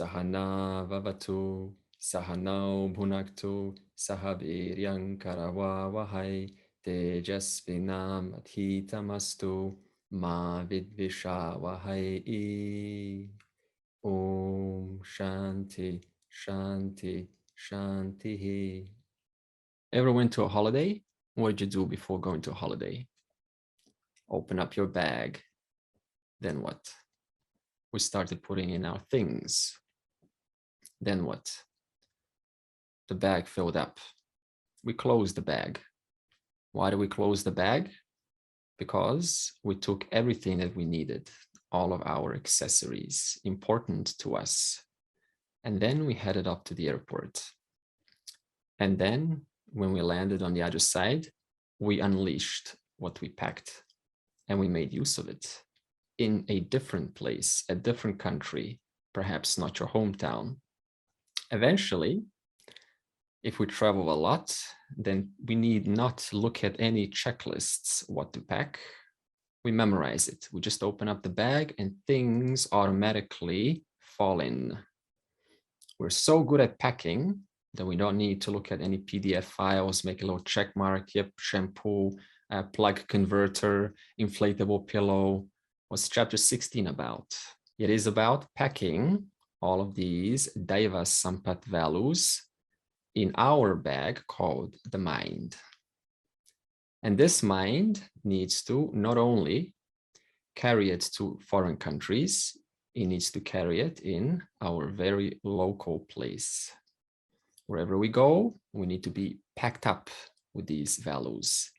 Sahana vavatu, sahanau bhunaktu, sahaviryang karavavahai, tejasvinam adhitamastu, ma vidvishavahai. Om Shanti, Shanti, Shanti. Ever went to a holiday? What did you do before going to a holiday? Open up your bag. Then what? We started putting in our things. Then what? The bag filled up. We closed the bag. Why do we close the bag? Because we took everything that we needed, all of our accessories, important to us. And then we headed up to the airport. And then when we landed on the other side, we unleashed what we packed and we made use of it in a different place, a different country, perhaps not your hometown. Eventually, if we travel a lot, then we need not look at any checklists what to pack. We memorize it. We just open up the bag and things automatically fall in. We're so good at packing that we don't need to look at any PDF files, make a little check mark, yep, shampoo, plug converter, inflatable pillow. What's chapter 16 about? It is about packing all of these Daiva Sampat values in our bag called the mind. And this mind needs to not only carry it to foreign countries, it needs to carry it in our very local place. Wherever we go, we need to be packed up with these values.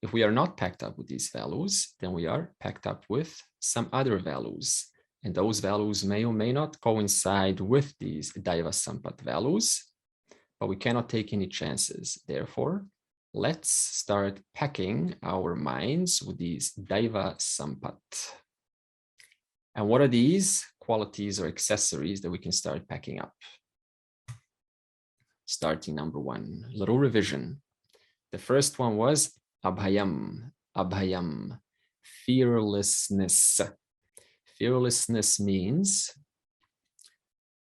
If we are not packed up with these values, then we are packed up with some other values. And those values may or may not coincide with these Daiva Sampat values, but we cannot take any chances. Therefore, let's start packing our minds with these Daiva Sampat. And what are these qualities or accessories that we can start packing up? Starting number one, little revision. The first one was abhayam, abhayam, fearlessness. Fearlessness means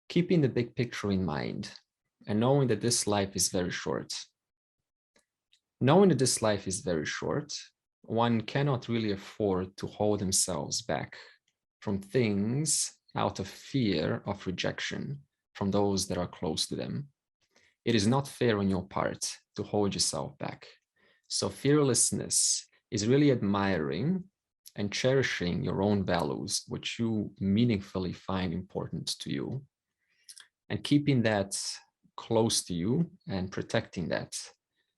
keeping the big picture in mind and knowing that this life is very short. Knowing that this life is very short, one cannot really afford to hold themselves back from things out of fear of rejection from those that are close to them. It is not fair on your part to hold yourself back. So fearlessness is really admiring and cherishing your own values, which you meaningfully find important to you, and keeping that close to you and protecting that.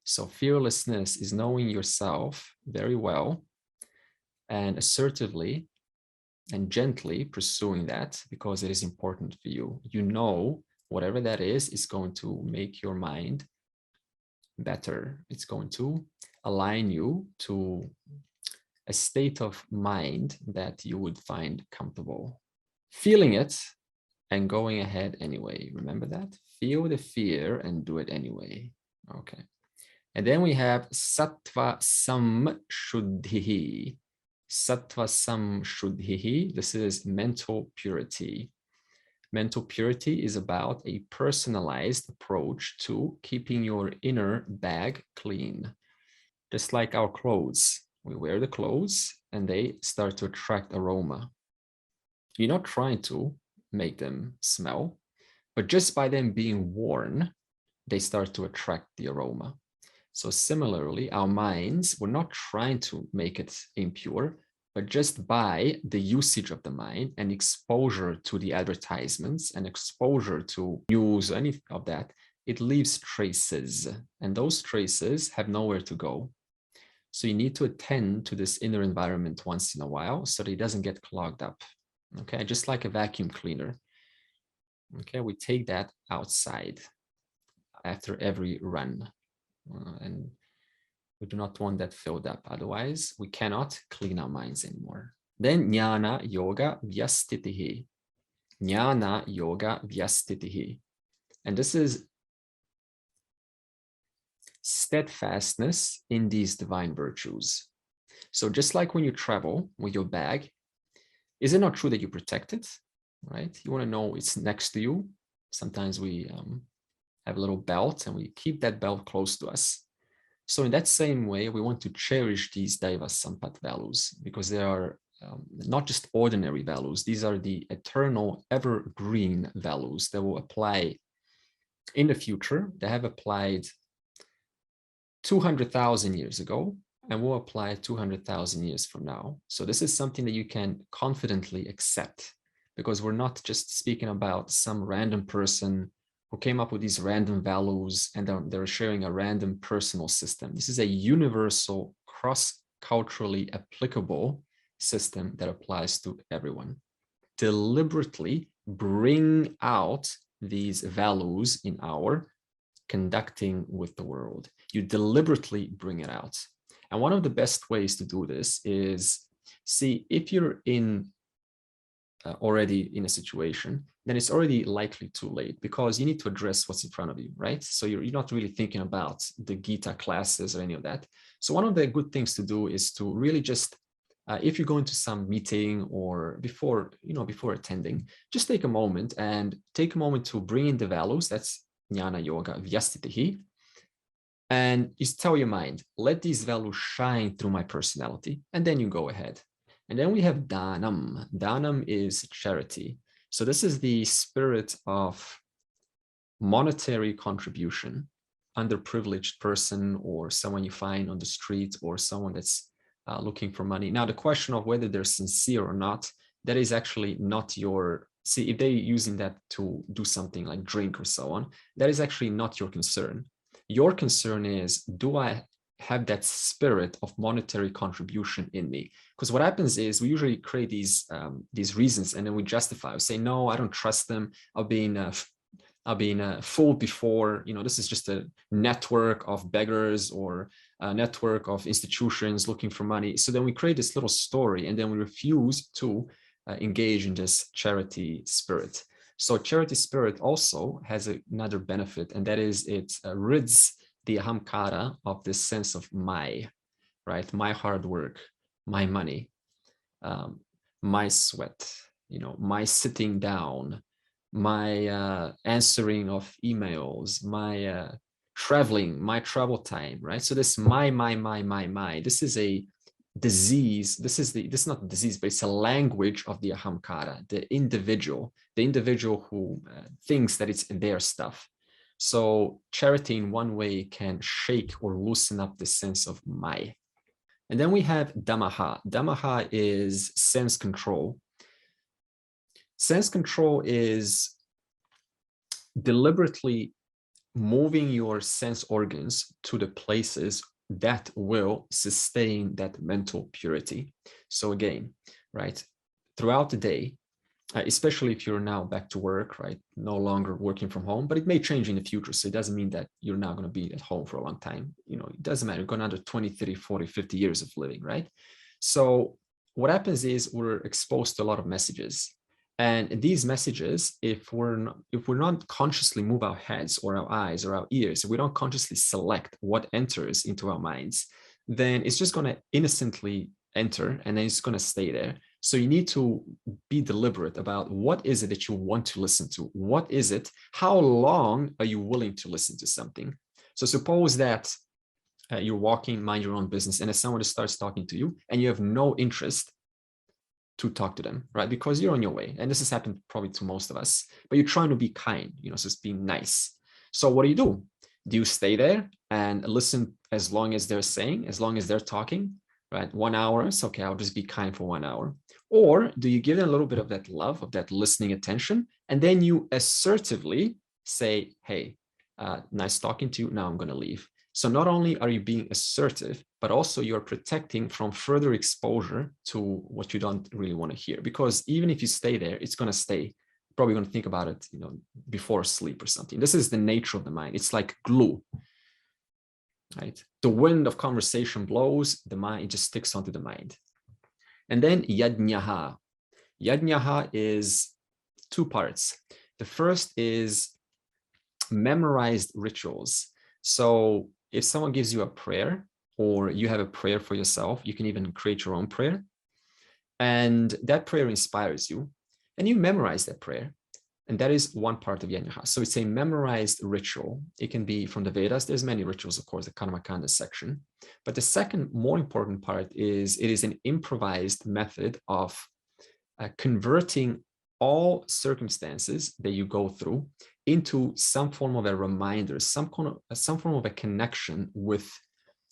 So fearlessness is knowing yourself very well and assertively and gently pursuing that because it is important for you. You know, whatever that is going to make your mind better. It's going to align you to a state of mind that you would find comfortable. Feeling it and going ahead anyway. Remember that? Feel the fear and do it anyway. Okay. And then we have sattva samshuddhihi. Sattva samshuddhihi. This is mental purity. Mental purity is about a personalized approach to keeping your inner bag clean. Just like our clothes. We wear the clothes and they start to attract aroma. You're not trying to make them smell, but just by them being worn, they start to attract the aroma. So similarly, our minds, we're not trying to make it impure, but just by the usage of the mind and exposure to the advertisements and exposure to news, any of that, it leaves traces, and those traces have nowhere to go. So you need to attend to this inner environment once in a while so that it doesn't get clogged up. Okay, just like a vacuum cleaner. Okay, we take that outside after every run. And we do not want that filled up. Otherwise, we cannot clean our minds anymore. Then jnana yoga vyastitihi. Jnana yoga vyastitihi. And this is steadfastness in these divine virtues. So just like when you travel with your bag, is it not true that you protect it? right? You want to know it's next to you. Sometimes we have a little belt and we keep that belt close to us. So in that same way, we want to cherish these Daiva Sampat values because they are not just ordinary values. These are the eternal, evergreen values that will apply in the future. They have applied 200,000 years ago and will apply 200,000 years from now. So this is something that you can confidently accept because we're not just speaking about some random person who came up with these random values and they're sharing a random personal system. This is a universal, cross-culturally applicable system that applies to everyone. Deliberately bring out these values in our conducting with the world. You deliberately bring it out. And one of the best ways to do this is, see, if you're in already in a situation, then it's already likely too late because you need to address what's in front of you, right? So you're not really thinking about the Gita classes or any of that. So one of the good things to do is to really just, if you go into some meeting or before attending, just take a moment to bring in the values. That's Jnana Yoga Vyastitihi. And you tell your mind, let these values shine through my personality. And then you go ahead. And then we have Dhanam. Dhanam is charity. So this is the spirit of monetary contribution, underprivileged person or someone you find on the street or someone that's looking for money. Now, the question of whether they're sincere or not, that is actually not your, see, if they're using that to do something like drink or so on, that is actually not your concern. Your concern is, do I have that spirit of monetary contribution in me? Because what happens is we usually create these reasons and then we justify. We say, no, I don't trust them. I've been fooled before. This is just a network of beggars or a network of institutions looking for money. So then we create this little story and then we refuse to engage in this charity spirit. So charity spirit also has another benefit, and that is it rids the ahamkara of this sense of my, right? My hard work, my money, my sweat, my sitting down, my answering of emails, my traveling, my travel time, right? So this my, this is a disease. This is not a disease, but it's a language of the ahamkara, the individual who thinks that it's their stuff. So charity in one way can shake or loosen up the sense of my. And then we have damaha. Damaha is sense control. Sense control is deliberately moving your sense organs to the places that will sustain that mental purity. So again, right, throughout the day, especially if you're now back to work, right, no longer working from home, but it may change in the future. So it doesn't mean that you're not going to be at home for a long time. It doesn't matter. You're going under 20, 30, 40, 50 years of living, right? So what happens is we're exposed to a lot of messages. And these messages, if we're not consciously move our heads or our eyes or our ears, if we don't consciously select what enters into our minds, then it's just going to innocently enter and then it's going to stay there. So you need to be deliberate about what is it that you want to listen to? What is it? How long are you willing to listen to something? So suppose that you're walking, mind your own business, and as someone starts talking to you and you have no interest to talk to them, right? Because you're on your way. And this has happened probably to most of us, but you're trying to be kind, so it's being nice. So what do? Do you stay there and listen as long as they're saying, as long as they're talking, right? 1 hour, it's okay, I'll just be kind for 1 hour. Or do you give them a little bit of that love, of that listening attention, and then you assertively say, hey, nice talking to you, now I'm going to leave. So not only are you being assertive, but also you're protecting from further exposure to what you don't really want to hear. Because even if you stay there, it's going to stay. Probably going to think about it, before sleep or something. This is the nature of the mind. It's like glue, right? The wind of conversation blows, the mind, it just sticks onto the mind. And then yajnaha. Yajnaha is 2 parts. The first is memorized rituals. So if someone gives you a prayer or you have a prayer for yourself, you can even create your own prayer. And that prayer inspires you. and you memorize that prayer. And that is one part of Yanyaha. So it's a memorized ritual. It can be from the Vedas. There's many rituals, of course, the Karmakanda section. But the second more important part is it is an improvised method of converting all circumstances that you go through into some form of a reminder, some form of a connection with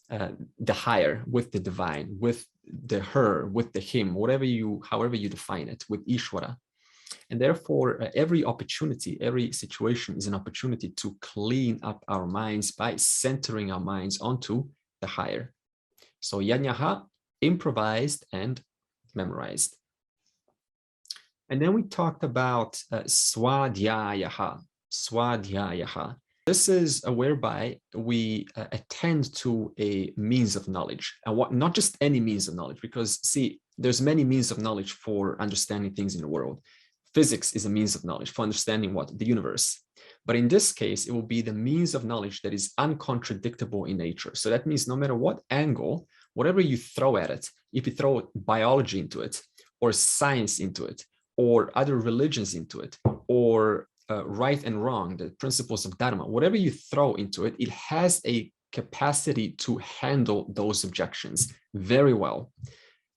the higher, with the divine, with the her, with the him, however you define it, with Ishvara. And therefore, every opportunity, every situation is an opportunity to clean up our minds by centering our minds onto the higher. So Yanyaha, improvised and memorized. And then we talked about Swadhyayaha. Swadhyayaha. This is whereby we attend to a means of knowledge, and not just any means of knowledge, because see, there's many means of knowledge for understanding things in the world. Physics is a means of knowledge for understanding what? The universe. But in this case, it will be the means of knowledge that is uncontradictable in nature. So that means no matter what angle, whatever you throw at it, if you throw biology into it, or science into it, or other religions into it, or right and wrong, the principles of Dharma, whatever you throw into it, it has a capacity to handle those objections very well.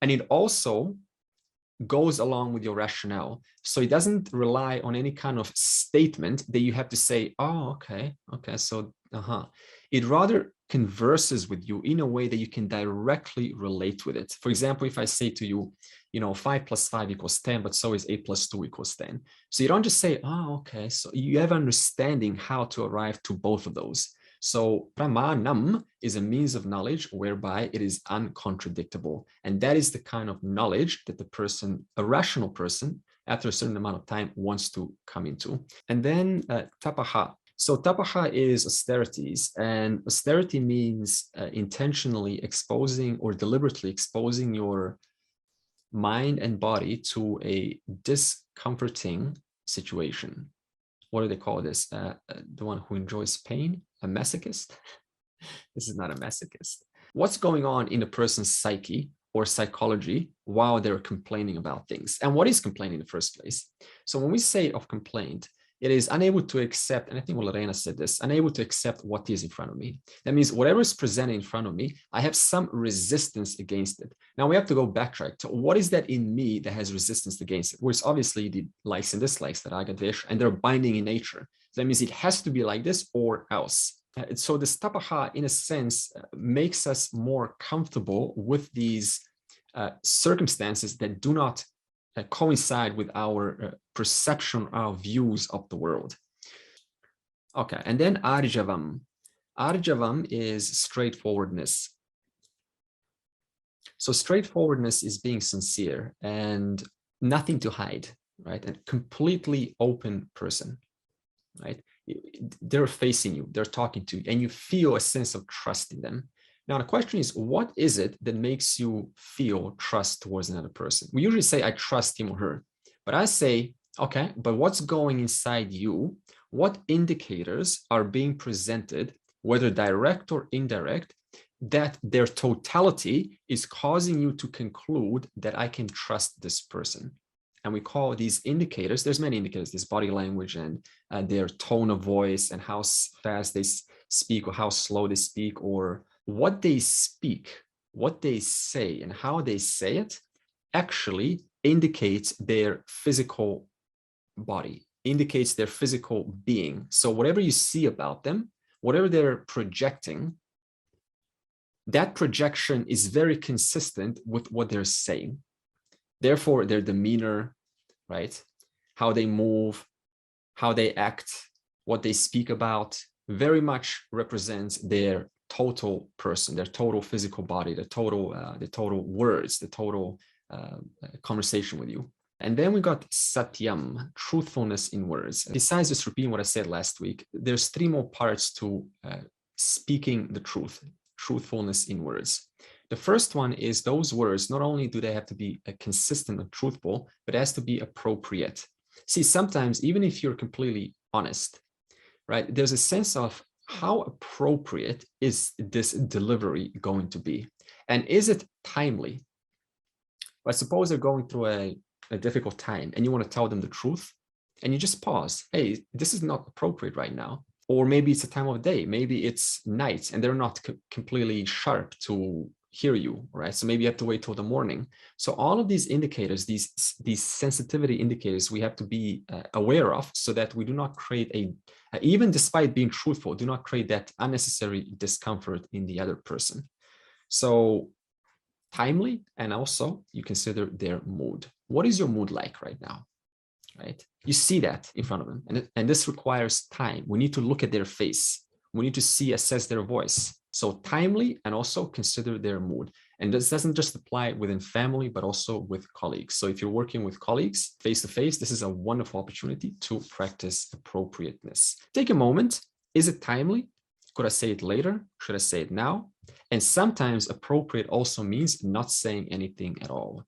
And it also goes along with your rationale. So it doesn't rely on any kind of statement that you have to say, oh, okay, so It rather converses with you in a way that you can directly relate with it. For example, if I say to you, 5 + 5 = 10, but so is 8 + 2 = 10. So you don't just say, oh, okay, so you have understanding how to arrive to both of those. So pramanam is a means of knowledge whereby it is uncontradictable. And that is the kind of knowledge that a rational person, after a certain amount of time, wants to come into. And then tapaha. So tapaha is austerities, and austerity means intentionally exposing or deliberately exposing your mind and body to a discomforting situation. What do they call this? The one who enjoys pain? A masochist? This is not a masochist. What's going on in a person's psyche or psychology while they're complaining about things? And what is complaining in the first place? So when we say of complaint, it is unable to accept, and I think Lorena said this, unable to accept what is in front of me. That means whatever is presented in front of me, I have some resistance against it. Now we have to go backtrack to what is that in me that has resistance against it? Well, it's obviously the likes and dislikes that I got there, and they're binding in nature. So that means it has to be like this or else. So this tapaha, in a sense, makes us more comfortable with these circumstances that do not coincide with our perception, our views of the world. Okay, and then arjavam. Arjavam is straightforwardness. So straightforwardness is being sincere and nothing to hide, right? A completely open person, right? They're facing you, they're talking to you, and you feel a sense of trust in them. Now, the question is, what is it that makes you feel trust towards another person? We usually say, I trust him or her. But I say, okay, but what's going inside you? What indicators are being presented, whether direct or indirect, that their totality is causing you to conclude that I can trust this person? And we call these indicators, there's many indicators, this body language and their tone of voice and how fast they speak or how slow they speak, or what they speak, what they say, and how they say it actually indicates their physical body, indicates their physical being. So whatever you see about them, whatever they're projecting, that projection is very consistent with what they're saying. Therefore, their demeanor, right? How they move, how they act, what they speak about, very much represents their total person, their total physical body, the total words, the total conversation with you. And then we got satyam, truthfulness in words. Besides just repeating what I said last week, there's 3 more parts to speaking the truth, truthfulness in words. The first one is those words, not only do they have to be consistent and truthful, but it has to be appropriate. See, sometimes even if you're completely honest, right, there's a sense of how appropriate is this delivery going to be? And is it timely? But suppose they're going through a a difficult time and you want to tell them the truth, and you just pause. Hey, this is not appropriate right now. Or maybe it's a time of day, maybe it's night and they're not completely sharp to hear you, right? So maybe you have to wait till the morning. So all of these indicators, these sensitivity indicators, we have to be aware of, so that we do not create even despite being truthful, do not create that unnecessary discomfort in the other person. So timely, and also you consider their mood. What is your mood like right now? Right? You see that in front of them. And this requires time. We need to look at their face. We need to assess their voice. So timely, and also consider their mood. And this doesn't just apply within family, but also with colleagues. So if you're working with colleagues face to face, this is a wonderful opportunity to practice appropriateness. Take a moment. Is it timely? Could I say it later? Should I say it now? And sometimes appropriate also means not saying anything at all.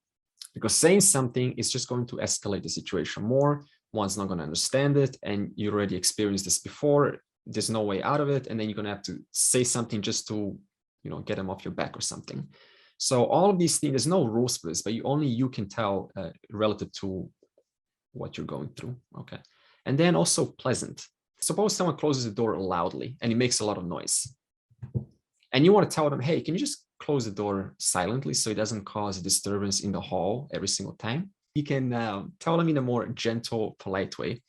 Because saying something is just going to escalate the situation more. One's not going to understand it, and you already experienced this before. There's no way out of it, and then you're going to have to say something just to, get them off your back or something. So all of these things, there's no rules for this, but only you can tell relative to what you're going through. Okay, and then also pleasant. Suppose someone closes the door loudly and it makes a lot of noise, and you want to tell them, hey, can you just close the door silently so it doesn't cause a disturbance in the hall every single time? You can tell them in a more gentle, polite way.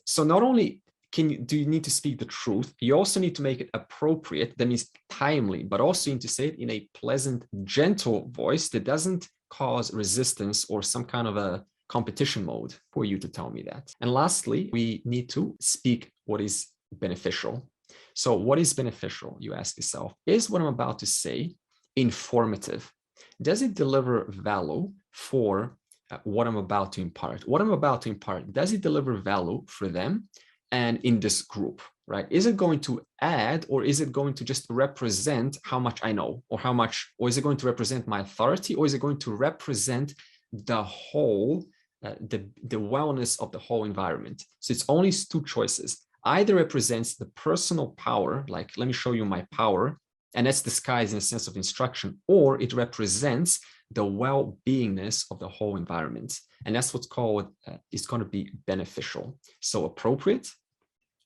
So not only do you need to speak the truth, you also need to make it appropriate. That means timely, but also you need to say it in a pleasant, gentle voice that doesn't cause resistance or some kind of a competition mode for you to tell me that. And lastly, we need to speak what is beneficial. So what is beneficial, you ask yourself? Is what I'm about to say informative? Does it deliver value for what I'm about to impart? What I'm about to impart, does it deliver value for them and in this group, right? Is it going to add, or is it going to just represent how much I know, or is it going to represent my authority, or is it going to represent the whole, the wellness of the whole environment? So it's only two choices. Either represents the personal power, like, let me show you my power, and that's disguised in a sense of instruction, or it represents the well-beingness of the whole environment. And that's what's called, it's going to be beneficial. So appropriate,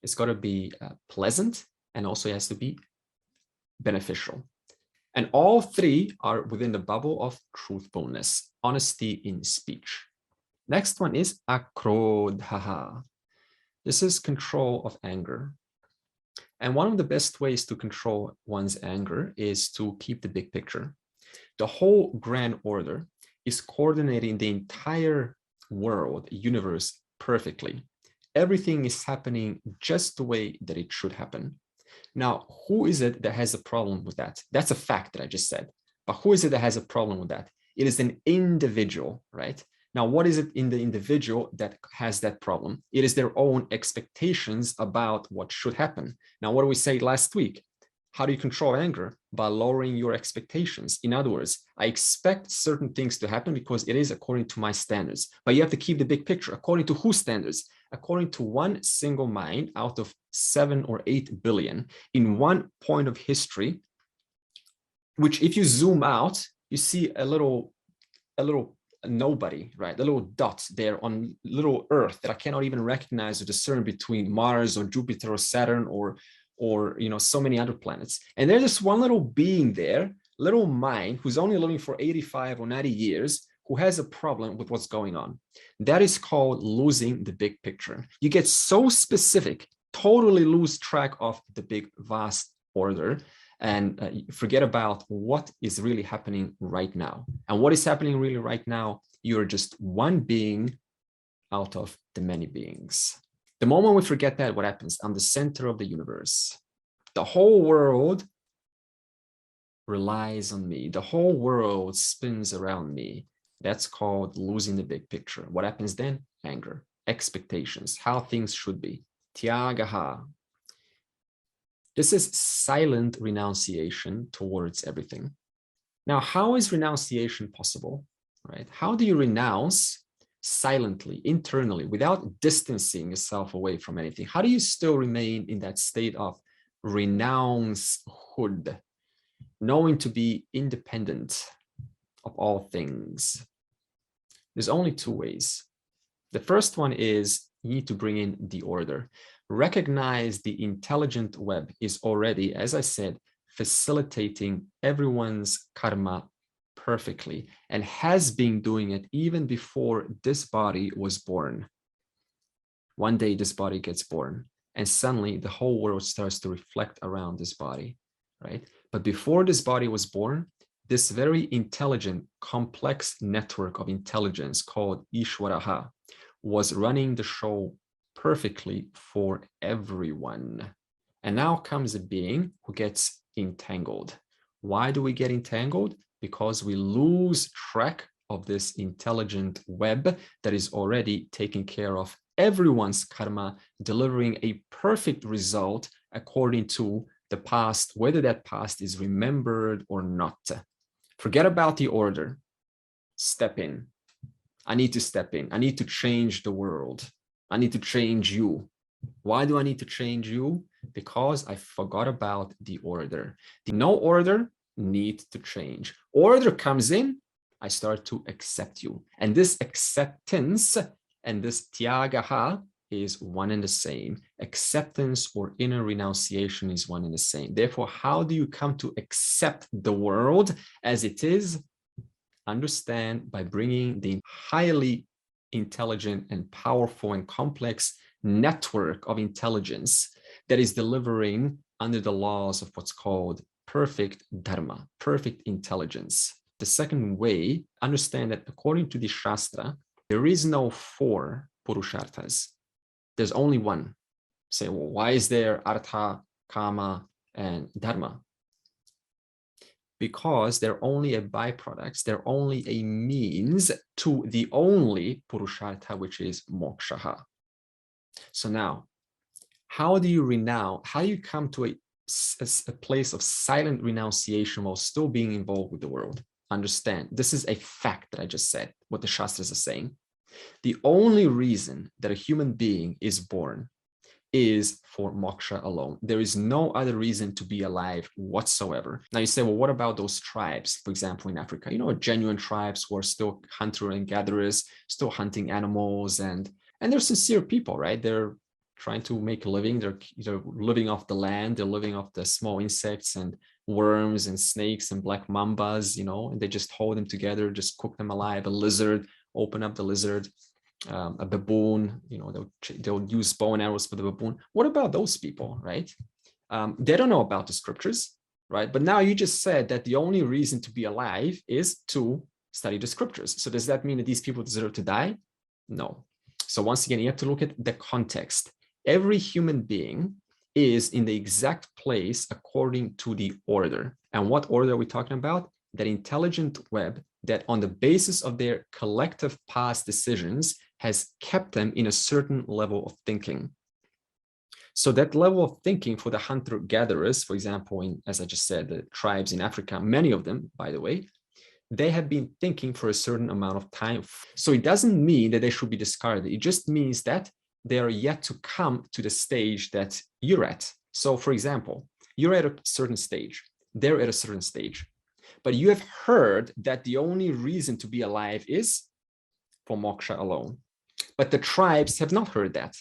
it's got to be pleasant, and also it has to be beneficial. And all three are within the bubble of truthfulness, honesty in speech. Next one is akrodhaha. This is control of anger. And one of the best ways to control one's anger is to keep the big picture. The whole grand order is coordinating the entire world, universe perfectly. Everything is happening just the way that it should happen. Now, who is it that has a problem with that? That's a fact that I just said. But who is it that has a problem with that? It is an individual, right? Now, what is it in the individual that has that problem? It is their own expectations about what should happen. Now, what did we say last week? How do you control anger? By lowering your expectations. In other words, I expect certain things to happen because it is according to my standards. But you have to keep the big picture. According to whose standards? According to one single mind out of 7 or 8 billion in one point of history, which if you zoom out, you see a little nobody, right? A little dot there on little Earth that I cannot even recognize or discern between Mars or Jupiter or Saturn or so many other planets. And there's this one little being there, little mind, who's only living for 85 or 90 years, who has a problem with what's going on. That is called losing the big picture. You get so specific, totally lose track of the big, vast order, and forget about what is really happening right now. And what is happening really right now? You're just one being out of the many beings. The moment we forget that, what happens? I'm the center of the universe. The whole world relies on me. The whole world spins around me. That's called losing the big picture. What happens then? Anger, expectations, how things should be. Tyagaha. This is silent renunciation towards everything. Now, how is renunciation possible? Right? How do you renounce silently, internally, without distancing yourself away from anything? How do you still remain in that state of renouncehood, knowing to be independent of all things? There's only two ways. The first one is you need to bring in the order. Recognize the intelligent web is already, as I said, facilitating everyone's karma perfectly and has been doing it even before this body was born. One day this body gets born and suddenly the whole world starts to reflect around this body, right? But before this body was born, this very intelligent, complex network of intelligence called Ishwaraha was running the show perfectly for everyone. And now comes a being who gets entangled. Why do we get entangled? Because we lose track of this intelligent web that is already taking care of everyone's karma, delivering a perfect result according to the past, whether that past is remembered or not. Forget about the order. Step in. I need to step in. I need to change the world. I need to change you. Why do I need to change you? Because I forgot about the order. The no order needs to change. Order comes in, I start to accept you. And this acceptance and this tyagaha is one and the same. Acceptance or inner renunciation is one and the same. Therefore, how do you come to accept the world as it is? Understand by bringing the highly intelligent and powerful and complex network of intelligence that is delivering under the laws of what's called perfect dharma, perfect intelligence. The second way, understand that according to the Shastra, there is no four purusharthas. There's only one. Say, well, why is there artha, kama, and dharma? Because they're only a byproduct, they're only a means to the only purushartha, which is moksha. So now, how do you renounce? How do you come to a place of silent renunciation while still being involved with the world? Understand, this is a fact that I just said, what the Shastras are saying. The only reason that a human being is born is for moksha alone. There is no other reason to be alive whatsoever. Now you say, well, what about those tribes, for example, in Africa? You know, genuine tribes who are still hunter and gatherers, still hunting animals, and they're sincere people, right? They're trying to make a living. They're living off the land. They're living off the small insects and worms and snakes and black mambas, you know, and they just hold them together, just cook them alive. A lizard, open up the lizard. A baboon, you know, they'll use bow and arrows for the baboon. What about those people, right? They don't know about the scriptures, right? But now you just said that the only reason to be alive is to study the scriptures. So does that mean that these people deserve to die? No. So once again, you have to look at the context. Every human being is in the exact place according to the order. And what order are we talking about? That intelligent web that on the basis of their collective past decisions has kept them in a certain level of thinking. So that level of thinking for the hunter-gatherers, for example, as I just said, the tribes in Africa, many of them, by the way, they have been thinking for a certain amount of time. So it doesn't mean that they should be discarded. It just means that they are yet to come to the stage that you're at. So for example, you're at a certain stage, they're at a certain stage, but you have heard that the only reason to be alive is for moksha alone. But the tribes have not heard that.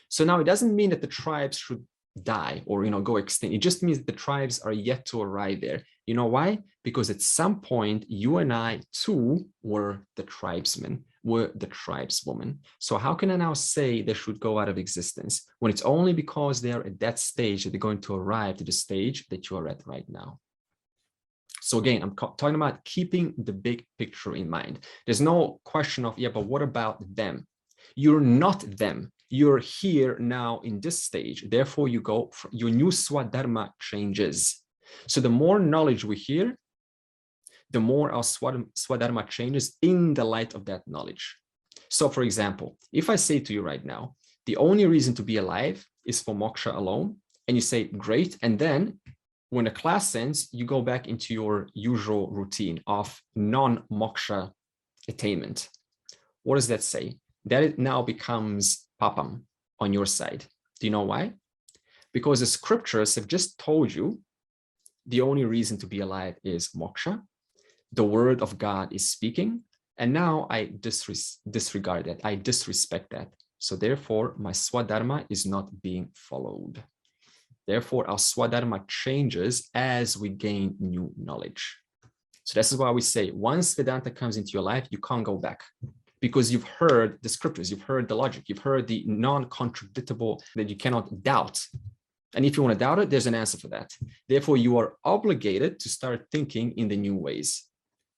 So now it doesn't mean that the tribes should die or, you know, go extinct. It just means that the tribes are yet to arrive there. You know why? Because at some point, you and I too were the tribesmen, were the tribeswoman. So how can I now say they should go out of existence when it's only because they're at that stage that they're going to arrive to the stage that you are at right now? So again, I'm talking about keeping the big picture in mind. There's no question of, yeah, but what about them? You're not them. You're here now in this stage. Therefore, you go, your new swadharma changes. So the more knowledge we hear, the more our swadharma changes in the light of that knowledge. So for example, if I say to you right now, the only reason to be alive is for moksha alone, and you say, great, and then when the class ends, you go back into your usual routine of non-moksha attainment. What does that say? That it now becomes papam on your side. Do you know why? Because the scriptures have just told you the only reason to be alive is moksha. The word of God is speaking, And now I disregard that. I disrespect that. So therefore, my Swadharma is not being followed. Therefore, our Swadharma changes as we gain new knowledge. So this is why we say, once Vedanta comes into your life, you can't go back, because you've heard the scriptures, you've heard the logic, you've heard the non-contradictable that you cannot doubt. And if you want to doubt it, there's an answer for that. Therefore, you are obligated to start thinking in the new ways.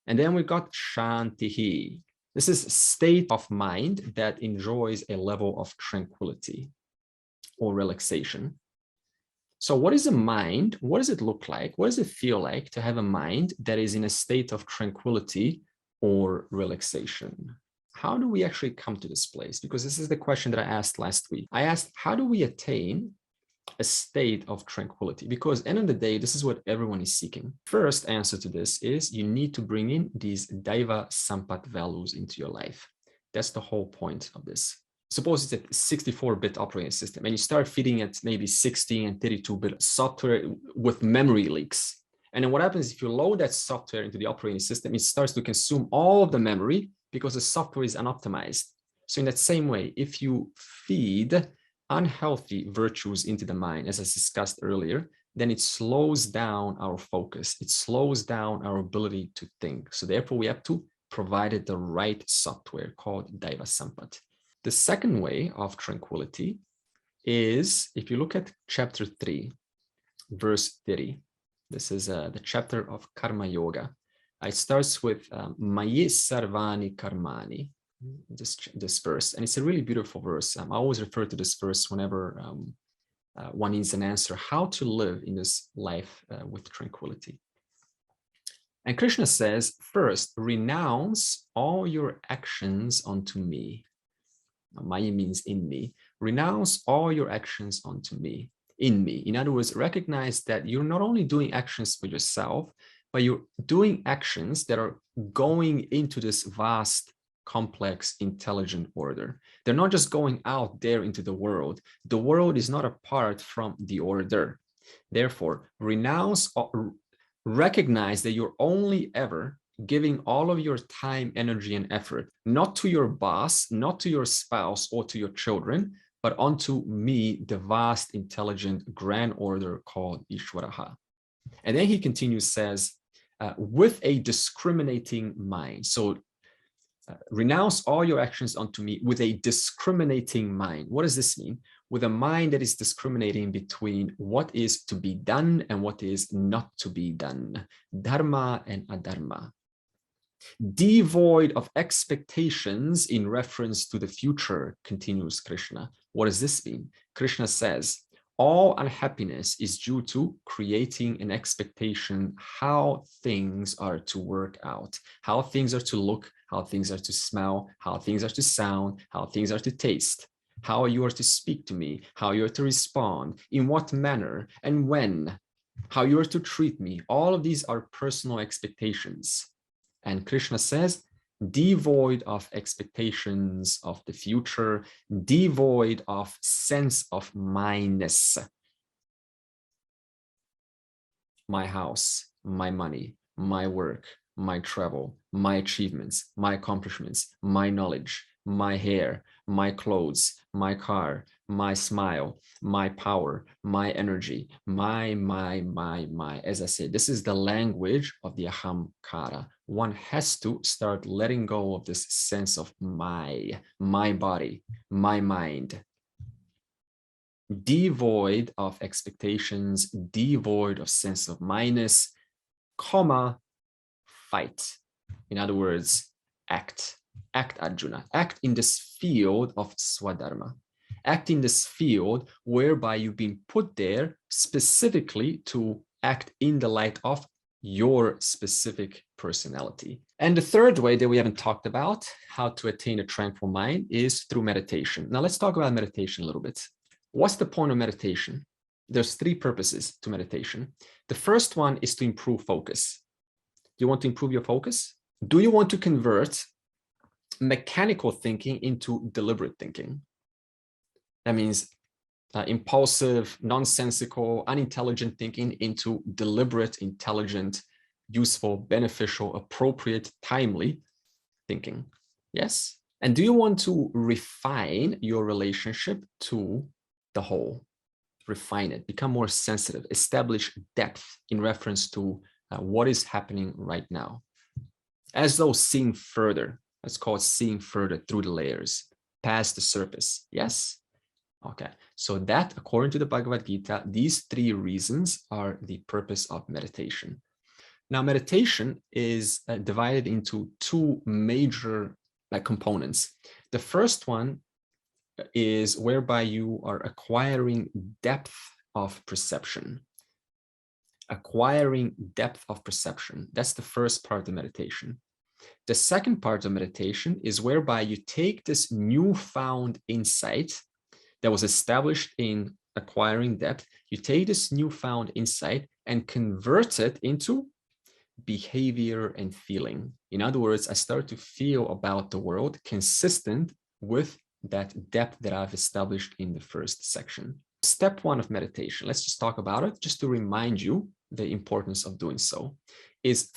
And then we got Shantihi. This is a state of mind that enjoys a level of tranquility or relaxation. So what is a mind? What does it look like? What does it feel like to have a mind that is in a state of tranquility or relaxation? How do we actually come to this place? Because this is the question that I asked last week. I asked, how do we attain a state of tranquility? Because at the end of the day, this is what everyone is seeking. First answer to this is you need to bring in these Daiva Sampat values into your life. That's the whole point of this. Suppose it's a 64-bit operating system and you start feeding it maybe 16 and 32-bit software with memory leaks. And then what happens if you load that software into the operating system, it starts to consume all of the memory because the software is unoptimized. So in that same way, if you feed unhealthy virtues into the mind, as I discussed earlier, then it slows down our focus. It slows down our ability to think. So therefore, we have to provide it the right software called Daiva Sampat. The second way of tranquility is, if you look at chapter 3, verse 30, this is the chapter of Karma Yoga. It starts with Mayi Sarvani Karmani, this verse, and it's a really beautiful verse. I always refer to this verse whenever one needs an answer, how to live in this life with tranquility. And Krishna says, first, renounce all your actions unto me. Maya means in me. Renounce all your actions unto me, in me. In other words, recognize that you're not only doing actions for yourself, but you're doing actions that are going into this vast, complex, intelligent order. They're not just going out there into the world. The world is not apart from the order. Therefore, recognize that you're only ever giving all of your time, energy, and effort, not to your boss, not to your spouse or to your children, but unto me, the vast, intelligent, grand order called Ishvaraha. And then he continues, says, with a discriminating mind. So renounce all your actions unto me with a discriminating mind. What does this mean? With a mind that is discriminating between what is to be done and what is not to be done, dharma and adharma. Devoid of expectations in reference to the future, continues Krishna. What does this mean? Krishna says, all unhappiness is due to creating an expectation how things are to work out, how things are to look, how things are to smell, how things are to sound, how things are to taste, how you are to speak to me, how you are to respond, in what manner and when, how you are to treat me. All of these are personal expectations. And Krishna says, devoid of expectations of the future, devoid of sense of mindness. My house, my money, my work, my travel, my achievements, my accomplishments, my knowledge, my hair, my clothes, my car, my smile, my power, my energy, my. As I said, this is the language of the ahamkara. One has to start letting go of this sense of my body, my mind. Devoid of expectations, devoid of sense of mindness, comma, fight. In other words, act. Act, Arjuna. Act in this field of Swadharma. Act in this field whereby you've been put there specifically to act in the light of your specific personality. And the third way that we haven't talked about, how to attain a tranquil mind, is through meditation. Now let's talk about meditation a little bit. What's the point of meditation? There's three purposes to meditation. The first one is to improve focus. Do you want to improve your focus? Do you want to convert mechanical thinking into deliberate thinking? That means impulsive, nonsensical, unintelligent thinking into deliberate, intelligent, useful, beneficial, appropriate, timely. thinking. Yes? And do you want to refine your relationship to the whole? Refine it, become more sensitive, establish depth in reference to what is happening right now. As though seeing further, let's call it seeing further through the layers, past the surface. Yes? Okay, so that, according to the Bhagavad Gita, these 3 reasons are the purpose of meditation. Now, meditation is divided into 2 major components. The first one is whereby you are acquiring depth of perception. Acquiring depth of perception. That's the first part of meditation. The second part of meditation is whereby you take this newfound insight that was established in acquiring depth, you take this newfound insight and convert it into behavior and feeling. In other words, I start to feel about the world consistent with that depth that I've established in the first section. Step 1 of meditation, let's just talk about it, just to remind you the importance of doing so, is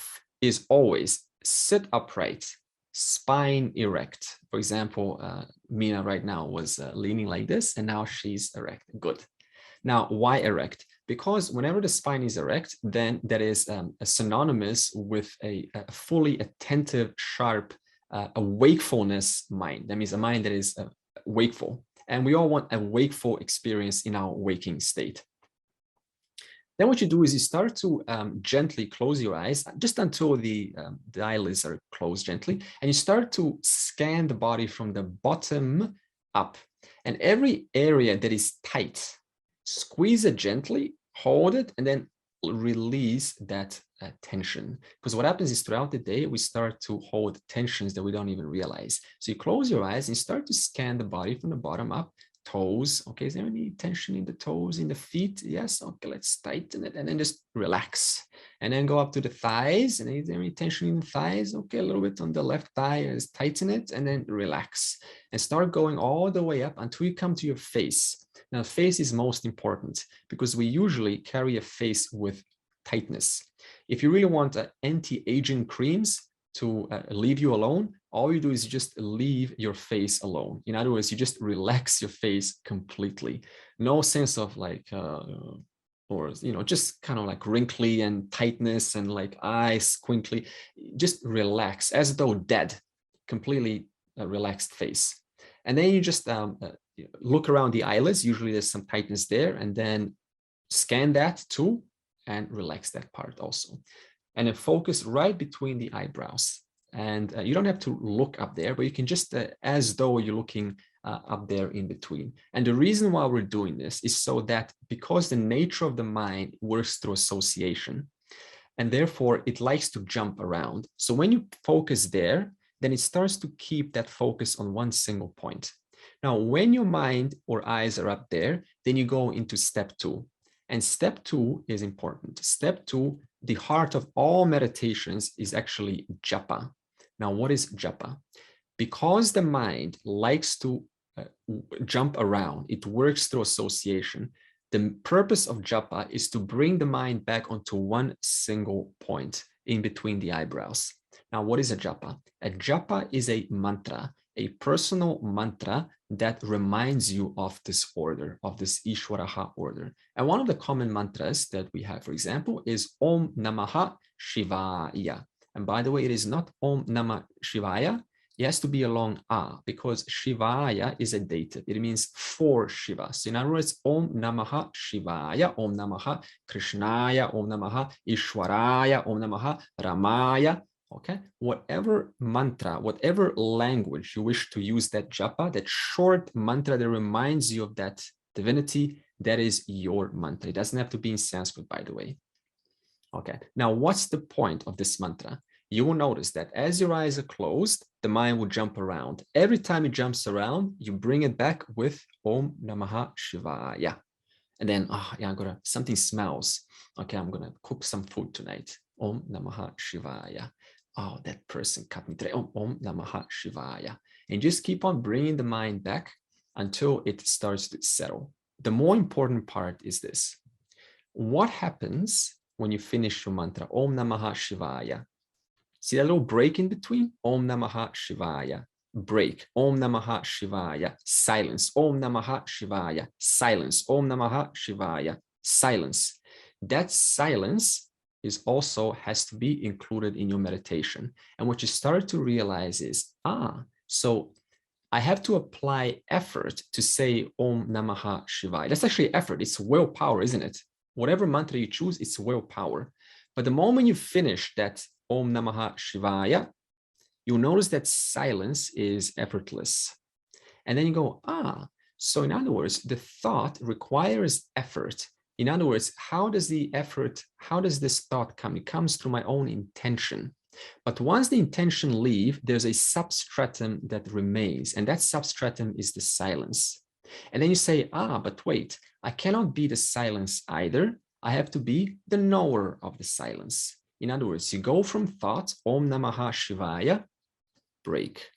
always sit upright, spine erect. For example, Mina right now was leaning like this, and now she's erect. Good. Now, why erect? Because whenever the spine is erect, then that is synonymous with a fully attentive, sharp, a wakefulness mind. That means a mind that is wakeful. And we all want a wakeful experience in our waking state. Then what you do is you start to gently close your eyes just until the eyelids are closed gently. And you start to scan the body from the bottom up. And every area that is tight, squeeze it gently, hold it, and then release that tension. Because what happens is throughout the day, we start to hold tensions that we don't even realize. So you close your eyes and you start to scan the body from the bottom up. Toes, okay, is there any tension in the toes, in the feet? Yes, okay, let's tighten it and then just relax. And then go up to the thighs, and is there any tension in the thighs? Okay, a little bit on the left thigh, just tighten it and then relax. And start going all the way up until you come to your face. Now, face is most important because we usually carry a face with tightness. If you really want anti-aging creams to leave you alone, all you do is just leave your face alone. In other words, you just relax your face completely. No sense of like, or, just kind of like wrinkly and tightness and like eyes squinkly. Just relax as though dead, completely relaxed face. And then you just look around the eyelids. Usually there's some tightness there, and then scan that too and relax that part also. And then focus right between the eyebrows. And you don't have to look up there, but you can just as though you're looking up there in between. And the reason why we're doing this is so that because the nature of the mind works through association, and therefore it likes to jump around. So when you focus there, then it starts to keep that focus on one single point. Now, when your mind or eyes are up there, then you go into step 2. And step 2 is important. Step 2, the heart of all meditations is actually japa. Now, what is japa? Because the mind likes to jump around, it works through association. The purpose of japa is to bring the mind back onto one single point in between the eyebrows. Now, what is a japa? A japa is a mantra, a personal mantra that reminds you of this order, of this Ishwaraha order. And one of the common mantras that we have, for example, is Om Namaha Shivaya. And by the way, it is not Om Namah Shivaya. It has to be a long A because Shivaya is a dative. It means for Shiva. So in other words, Om Namaha Shivaya, Om Namaha Krishnaya, Om Namaha Ishwaraya, Om Namaha Ramaya. Okay, whatever mantra, whatever language you wish to use that japa, that short mantra that reminds you of that divinity, that is your mantra. It doesn't have to be in Sanskrit, by the way. Okay, now what's the point of this mantra? You will notice that as your eyes are closed, the mind will jump around. Every time it jumps around, you bring it back with Om Namaha Shivaya. And then, something smells. Okay, I'm gonna cook some food tonight. Om Namaha Shivaya. Oh, that person cut me today. Om Namaha Shivaya. And just keep on bringing the mind back until it starts to settle. The more important part is this. What happens when you finish your mantra, Om Namaha Shivaya? See that little break in between? Om Namaha Shivaya. Break. Om Namaha Shivaya. Silence. Om Namaha Shivaya. Silence. Om Namaha Shivaya. Silence. That silence is also has to be included in your meditation. And what you start to realize is, so I have to apply effort to say Om Namaha Shivaya. That's actually effort. It's willpower, isn't it? Whatever mantra you choose, it's willpower. But the moment you finish that Om Namaha Shivaya, you'll notice that silence is effortless. And then you go, so in other words, the thought requires effort. In other words, how does this thought come? It comes through my own intention. But once the intention leaves, there's a substratum that remains, and that substratum is the silence. And then you say, but wait, I cannot be the silence either. I have to be the knower of the silence. In other words, you go from thought, Om Namaha Shivaya, break.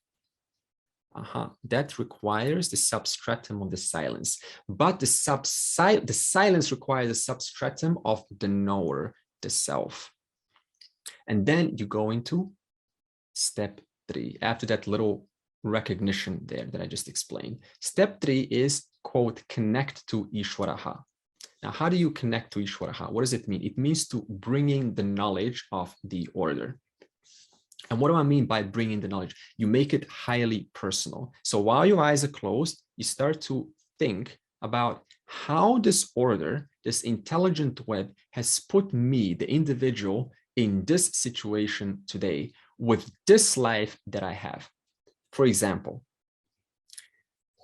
That requires the substratum of the silence. But the silence requires the substratum of the knower, the self. And then you go into step 3, after that little recognition there that I just explained. Step 3 is, quote, connect to Ishwaraha. Now, how do you connect to Ishwaraha? What does it mean? It means to bringing the knowledge of the order. And what do I mean by bringing the knowledge? You make it highly personal. So while your eyes are closed, you start to think about how this order, this intelligent web, has put me, the individual, in this situation today with this life that I have. For example,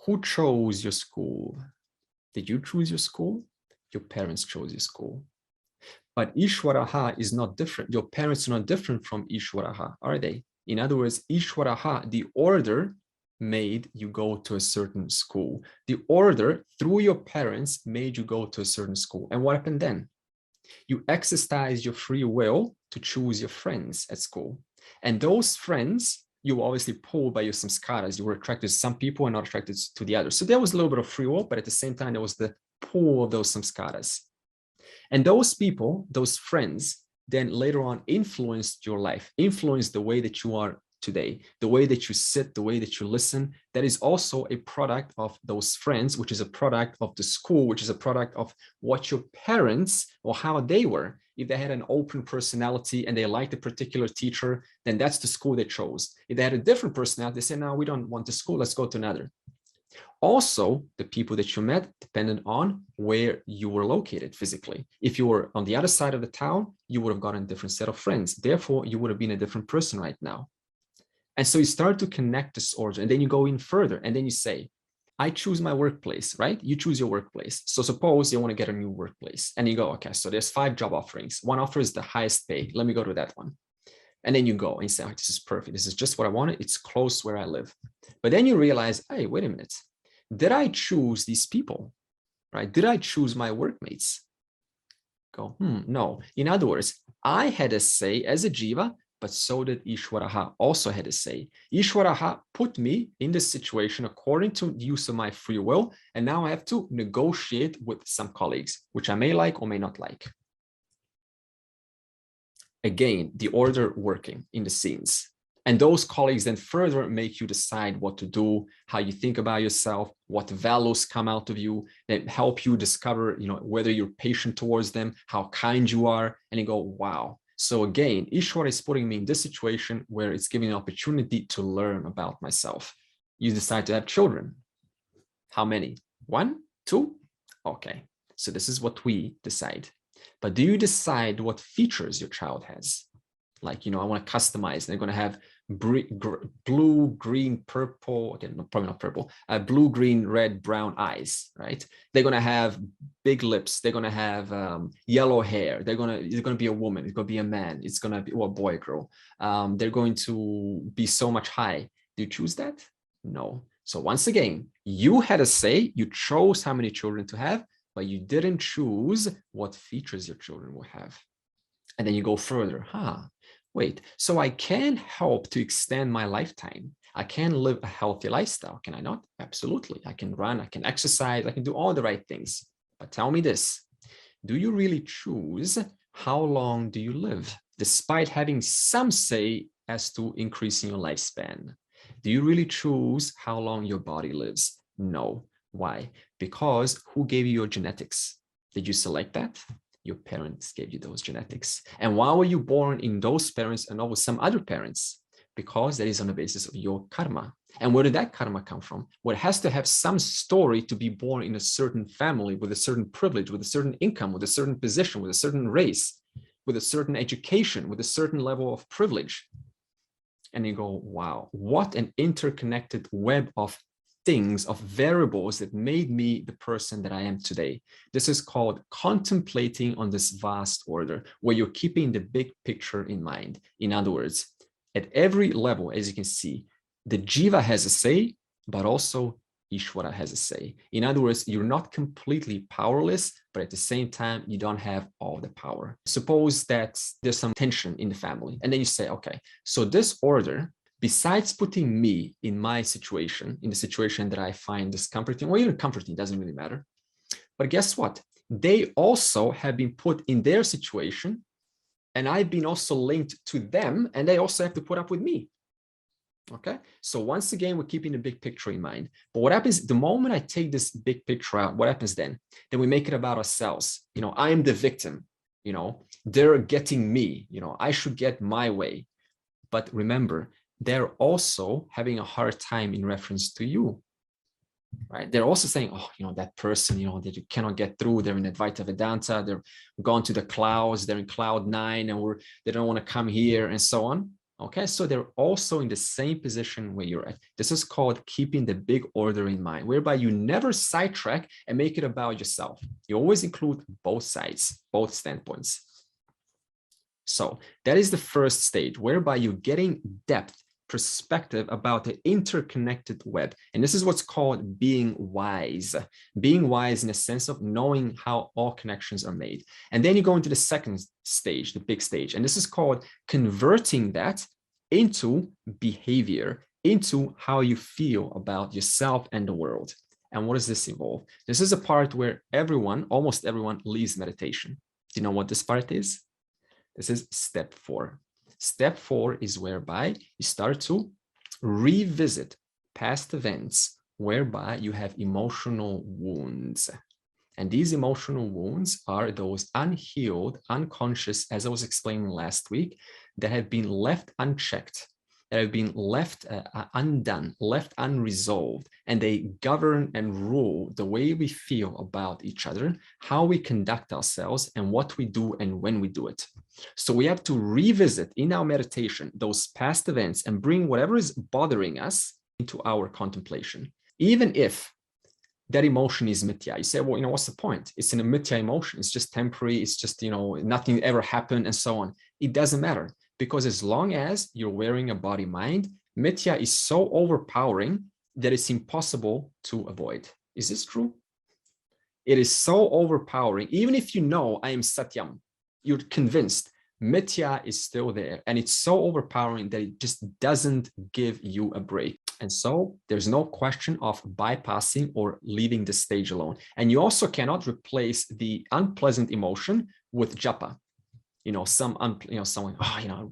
who chose your school? Did you choose your school? Your parents chose your school. But Ishwaraha is not different. Your parents are not different from Ishwaraha, are they? In other words, Ishwaraha, the order, made you go to a certain school. The order, through your parents, made you go to a certain school. And what happened then? You exercise your free will to choose your friends at school. And those friends, you were obviously pulled by your samskaras. You were attracted to some people and not attracted to the others. So there was a little bit of free will, but at the same time, there was the pull of those samskaras. And those people, those friends, then later on influenced your life, influenced the way that you are today, the way that you sit, the way that you listen. That is also a product of those friends, which is a product of the school, which is a product of what your parents or how they were. If they had an open personality and they liked a particular teacher, then that's the school they chose. If they had a different personality, they say, no, we don't want the school, let's go to another. Also, the people that you met depended on where you were located physically. If you were on the other side of the town, you would have gotten a different set of friends. Therefore, you would have been a different person right now. And so you start to connect this order, and then you go in further, and then you say, I choose my workplace, right? You choose your workplace. So suppose you want to get a new workplace, and you go, okay, so there's 5 job offerings. One offer is the highest pay. Let me go to that one. And then you go and you say, oh, this is perfect. This is just what I wanted. It's close where I live. But then you realize, hey, wait a minute. Did I choose these people, right? Did I choose my workmates? Go, no. In other words, I had a say as a jiva, but so did Ishwaraha also had a say. Ishwaraha put me in this situation according to the use of my free will, and now I have to negotiate with some colleagues, which I may like or may not like. Again, the order working in the scenes. And those colleagues then further make you decide what to do, how you think about yourself, what values come out of you, that help you discover, whether you're patient towards them, how kind you are, and you go, wow. So again, Ishwara is putting me in this situation where it's giving an opportunity to learn about myself. You decide to have children. How many? 1, 2? Okay. So this is what we decide. But do you decide what features your child has? Like, I want to customize. They're going to have blue, green, purple, okay, no, probably not purple, blue, green, red, brown eyes, right? They're going to have big lips. They're going to have yellow hair. It's going to be a woman. It's going to be a man. It's going to be a boy, girl. They're going to be so much high. Do you choose that? No. So once again, you had a say. You chose how many children to have, but you didn't choose what features your children will have. And then you go further. Wait, so I can help to extend my lifetime. I can live a healthy lifestyle, can I not? Absolutely. I can run, I can exercise, I can do all the right things. But tell me this, do you really choose how long do you live? Despite having some say as to increasing your lifespan. Do you really choose how long your body lives? No. Why? Because who gave you your genetics? Did you select that? Your parents gave you those genetics. And why were you born in those parents and not with some other parents? Because that is on the basis of your karma. And where did that karma come from? Well, it has to have some story to be born in a certain family with a certain privilege, with a certain income, with a certain position, with a certain race, with a certain education, with a certain level of privilege. And you go, wow, what an interconnected web of things, of variables that made me the person that I am today. This is called contemplating on this vast order, where you're keeping the big picture in mind. In other words, at every level, as you can see, the jiva has a say, but also Ishvara has a say. In other words, you're not completely powerless, but at the same time, you don't have all the power. Suppose that there's some tension in the family, and then you say, okay, so this order, besides putting me in my situation, in the situation that I find discomforting, or even comforting, doesn't really matter. But guess what? They also have been put in their situation, and I've been also linked to them, and they also have to put up with me. Okay, so once again, we're keeping the big picture in mind. But what happens the moment I take this big picture out? What happens then? Then we make it about ourselves. You know, I am the victim. You know, they're getting me. You know, I should get my way. But remember, they're also having a hard time in reference to you. Right? They're also saying, oh, you know, that person, you know, that you cannot get through. They're in Advaita Vedanta. They're gone to the clouds. They're in cloud 9, and they don't want to come here, and so on. Okay, so they're also in the same position where you're at. This is called keeping the big order in mind, whereby you never sidetrack and make it about yourself. You always include both sides, both standpoints. So that is the first stage, whereby you're getting depth, perspective about the interconnected web. And this is what's called being wise. Being wise in a sense of knowing how all connections are made. And then you go into the second stage, the big stage. And this is called converting that into behavior, into how you feel about yourself and the world. And what does this involve? This is a part where everyone, almost everyone, leaves meditation. Do you know what this part is? This is step 4. Step 4 is whereby you start to revisit past events whereby you have emotional wounds. And these emotional wounds are those unhealed, unconscious, as I was explaining last week, that have been left unchecked, that have been left undone, left unresolved, and they govern and rule the way we feel about each other, how we conduct ourselves, and what we do and when we do it. So we have to revisit in our meditation those past events and bring whatever is bothering us into our contemplation, even if that emotion is mithya. You say, well, you know, what's the point? It's in a mithya emotion. It's just temporary. It's just, you know, nothing ever happened and so on. It doesn't matter, because as long as you're wearing a body mind, mithya is so overpowering that it's impossible to avoid. Is this true? It is so overpowering. Even if you know I am Satyam, you're convinced, mithya is still there. And it's so overpowering that it just doesn't give you a break. And so there's no question of bypassing or leaving the stage alone. And you also cannot replace the unpleasant emotion with japa. You know, someone, oh, you know,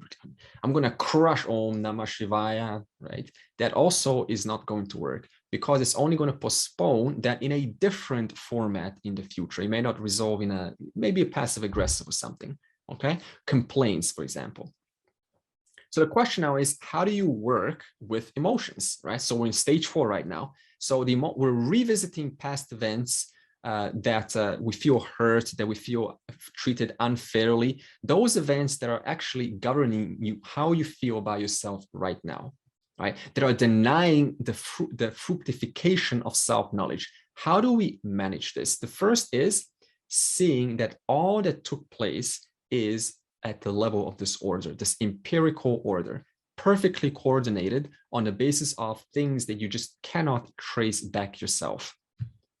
I'm going to crush Om Namah Shivaya, right? That also is not going to work, because it's only going to postpone that in a different format in the future. It may not resolve in maybe a passive aggressive or something, okay? Complaints, for example. So the question now is, how do you work with emotions, right? So we're in stage 4 right now. So we're revisiting past events that we feel hurt, that we feel treated unfairly, those events that are actually governing you, how you feel about yourself right now, right? That are denying the fructification of self-knowledge. How do we manage this? The first is seeing that all that took place is at the level of this order, this empirical order, perfectly coordinated on the basis of things that you just cannot trace back yourself.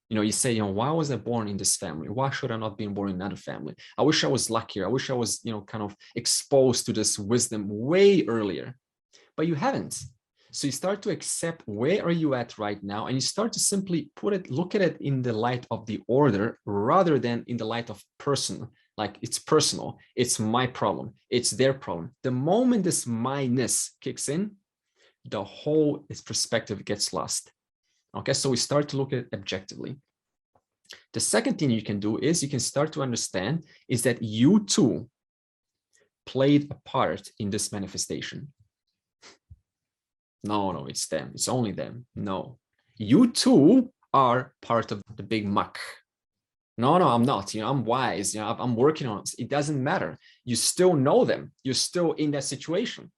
You know, you say, you know, why was I born in this family? Why should I not be born in another family? I wish I was luckier. I wish I was, you know, kind of exposed to this wisdom way earlier, but you haven't. So you start to accept where are you at right now, and you start to simply look at it in the light of the order rather than in the light of person, Like it's personal. It's my problem. It's their problem. The moment this myness kicks in, the whole perspective gets lost. Okay, so we start to look at it objectively. The second thing you can do is you can start to understand is that you too played a part in this manifestation. No, it's them. It's only them. No, you too are part of the big muck. No, I'm not. I'm wise. I'm working on it. It doesn't matter. You still know them. You're still in that situation.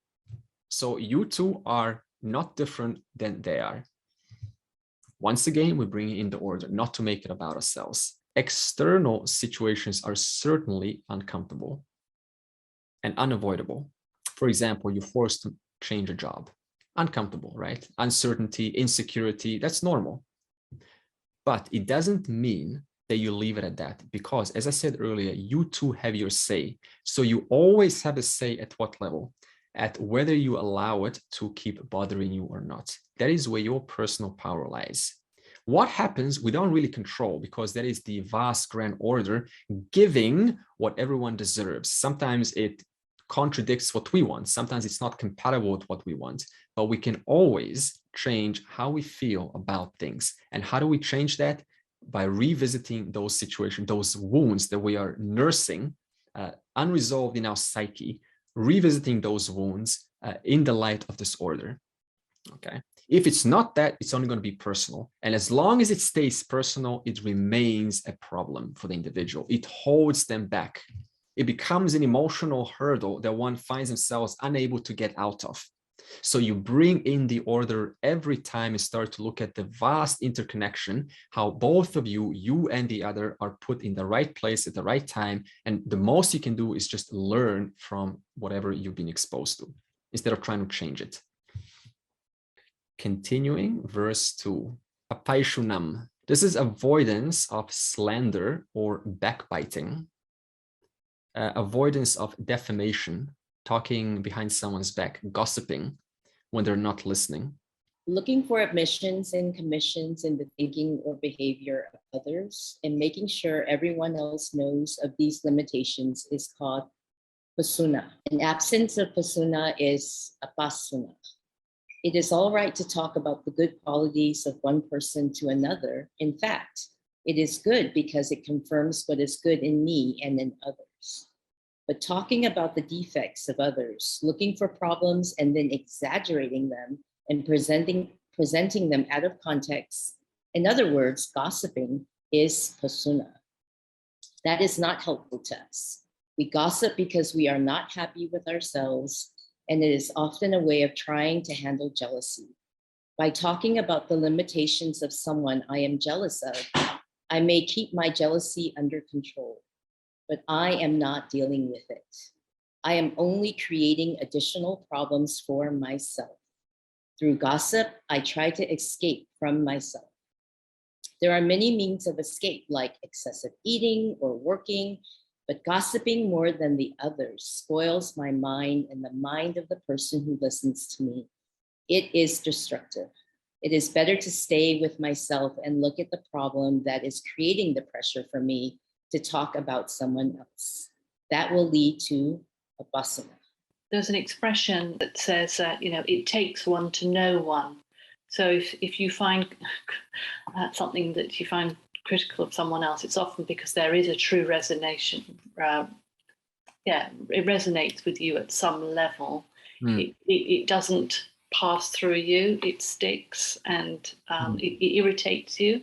So you two are not different than they are. Once again, we bring it in the order, not to make it about ourselves. External situations are certainly uncomfortable and unavoidable. For example, you're forced to change a job. Uncomfortable, right? Uncertainty, insecurity, that's normal. But it doesn't mean that you leave it at that, because as I said earlier, you too have your say. So you always have a say at what level, at whether you allow it to keep bothering you or not. That is where your personal power lies. What happens, we don't really control, because that is the vast grand order giving what everyone deserves. Sometimes it contradicts what we want. Sometimes it's not compatible with what we want, but we can always change how we feel about things. And how do we change that? By revisiting those situations, those wounds that we are nursing, unresolved in our psyche, revisiting those wounds in the light of this order. Okay. If it's not that, it's only going to be personal. And as long as it stays personal, it remains a problem for the individual. It holds them back. It becomes an emotional hurdle that one finds themselves unable to get out of. So you bring in the order every time and start to look at the vast interconnection, how both of you, you and the other, are put in the right place at the right time. And the most you can do is just learn from whatever you've been exposed to, instead of trying to change it. Continuing, verse 2. Apaishunam. This is avoidance of slander or backbiting. Avoidance of defamation, talking behind someone's back, gossiping when they're not listening. Looking for admissions and commissions in the thinking or behavior of others and making sure everyone else knows of these limitations is called pasuna. An absence of pasuna is apasuna. It is all right to talk about the good qualities of one person to another. In fact, it is good because it confirms what is good in me and in others. But talking about the defects of others, looking for problems and then exaggerating them and presenting them out of context, in other words, gossiping, is pasuna. That is not helpful to us. We gossip because we are not happy with ourselves, and it is often a way of trying to handle jealousy. By talking about the limitations of someone I am jealous of, I may keep my jealousy under control, but I am not dealing with it. I am only creating additional problems for myself. Through gossip, I try to escape from myself. There are many means of escape, like excessive eating or working, but gossiping more than the others spoils my mind and the mind of the person who listens to me. It is destructive. It is better to stay with myself and look at the problem that is creating the pressure for me to talk about someone else. That will lead to apasana. There's an expression that says that, it takes one to know one. So if you find something that you find critical of someone else, it's often because there is a true resonation. It resonates with you at some level. It doesn't pass through you, it sticks, and it irritates you,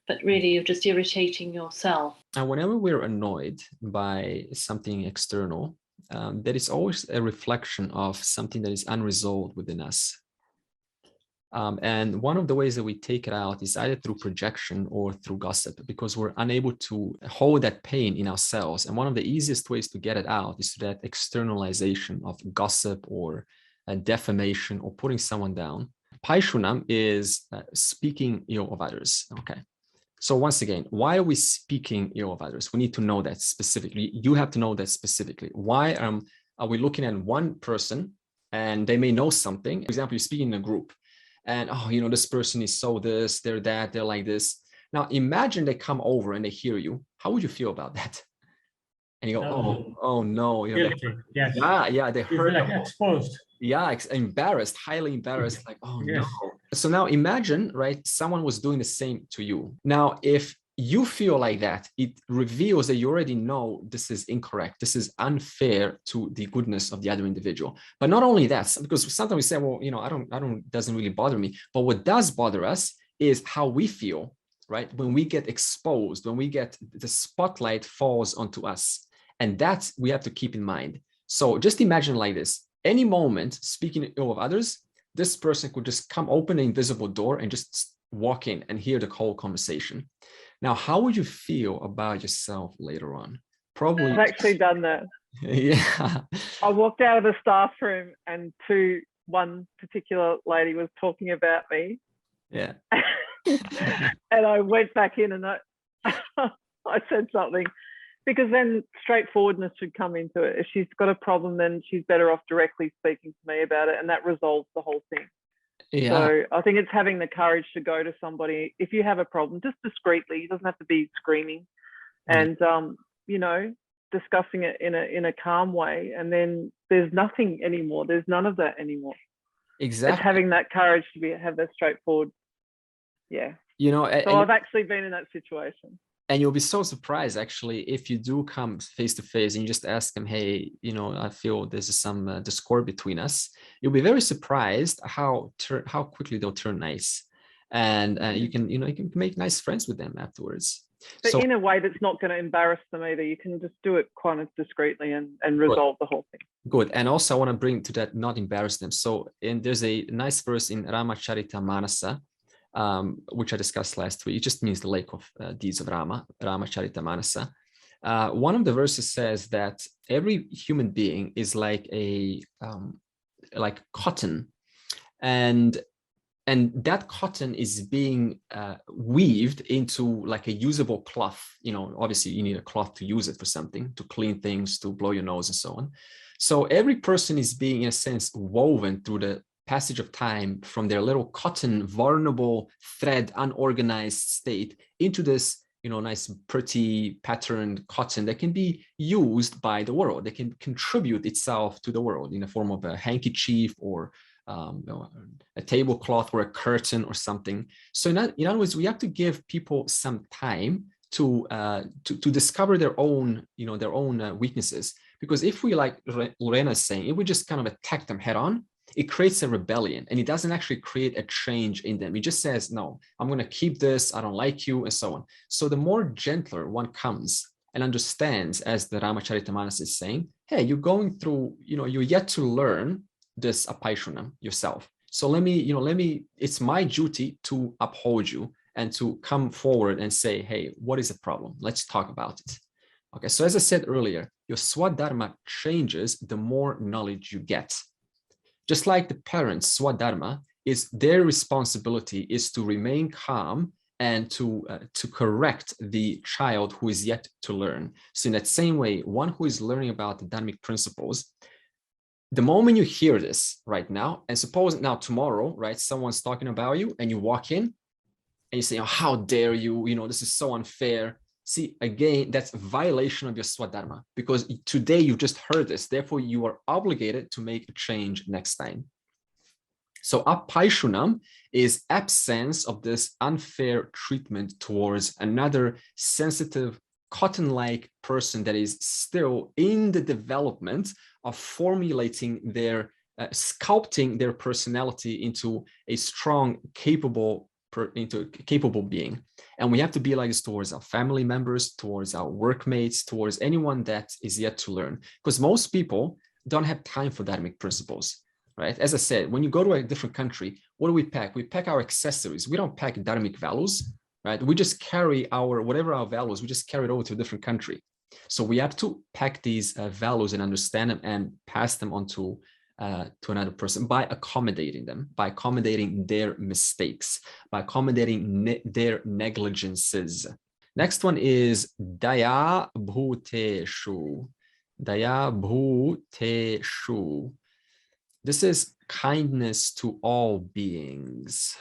but really you're just irritating yourself. And whenever we're annoyed by something external, there is always a reflection of something that is unresolved within us. And one of the ways that we take it out is either through projection or through gossip, because we're unable to hold that pain in ourselves. And one of the easiest ways to get it out is through that externalization of gossip or defamation or putting someone down. Paishunam is speaking ill of others. Okay. So once again, why are we speaking ill of others? We need to know that specifically. You have to know that specifically. Why are we looking at one person and they may know something? For example, you're speaking in a group and, this person is so this, they're that, they're like this. Now imagine they come over and they hear you. How would you feel about that? and you go, oh no, Guilty. Yes. yeah, they You're hurt. like exposed. Yeah, embarrassed, highly embarrassed, like, oh Yes. no. So now imagine, right, someone was doing the same to you. Now, if you feel like that, it reveals that you already know this is incorrect. This is unfair to the goodness of the other individual. But not only that, because sometimes we say, well, I don't, doesn't really bother me. But what does bother us is how we feel, right? When we get exposed, when we get the spotlight falls onto us. And that's, we have to keep in mind. So just imagine like this. Any moment, speaking ill of others, this person could just come open an invisible door and just walk in and hear the whole conversation. Now, how would you feel about yourself later on? Probably. I've actually done that. Yeah. I walked out of the staff room and one particular lady was talking about me. Yeah. And I went back in and I said something, because then straightforwardness should come into it. If she's got a problem, then she's better off directly speaking to me about it, and that resolves the whole thing. Yeah. So I think it's having the courage to go to somebody if you have a problem, just discreetly. It doesn't have to be screaming, and discussing it in a calm way. And then there's nothing anymore. There's none of that anymore. Exactly. It's having that courage to have that straightforward. Yeah. So I've actually been in that situation. And you'll be so surprised, actually, if you do come face to face and you just ask them, hey, I feel there's some discord between us. You'll be very surprised how quickly they'll turn nice. And you can make nice friends with them afterwards. But in a way that's not going to embarrass them either. You can just do it kind of discreetly and resolve the whole thing. Good. And also I want to bring to that, not embarrass them. So there's a nice verse in Ramacharita which I discussed last week. It just means the lake of deeds of Ramacharita. One of the verses says that every human being is like like cotton, and that cotton is being weaved into like a usable cloth. Obviously you need a cloth to use it for something, to clean things, to blow your nose and so on. So every person is being, in a sense, woven through the passage of time from their little cotton, vulnerable thread, unorganized state into this, nice, pretty patterned cotton that can be used by the world. That can contribute itself to the world in the form of a handkerchief or a tablecloth or a curtain or something. So in other words, we have to give people some time to discover their own, their own weaknesses. Because if we, like Lorena is saying, if we just kind of attack them head on, it creates a rebellion, and it doesn't actually create a change in them. It just says, no, I'm going to keep this. I don't like you, and so on. So the more gentler one comes and understands, as the Ramacharita is saying, hey, you're going through, you're yet to learn this Apaishunam yourself. So let me, it's my duty to uphold you and to come forward and say, hey, what is the problem? Let's talk about it. Okay, so as I said earlier, your Swadharma changes the more knowledge you get. Just like the parents' Swadharma is their responsibility is to remain calm and to correct the child who is yet to learn. So in that same way, one who is learning about the Dharmic principles, the moment you hear this right now, and suppose now tomorrow, right, someone's talking about you and you walk in and you say, oh, how dare you, this is so unfair. See, again, that's a violation of your Swadharma, because today you just heard this. Therefore, you are obligated to make a change next time. So Apaishunam is absence of this unfair treatment towards another sensitive, cotton-like person that is still in the development of formulating sculpting their personality into a strong, capable being. And we have to be like this towards our family members, towards our workmates, towards anyone that is yet to learn, because most people don't have time for Dharmic principles, right? As I said, when you go to a different country, what do we pack? We pack our accessories. We don't pack Dharmic values, right? We just carry whatever our values, we just carry it over to a different country. So we have to pack these values and understand them and pass them on to another person by accommodating them, by accommodating their mistakes, by accommodating their negligences. Next one is Daya Bhuteshu. Daya Bhuteshu. This is kindness to all beings,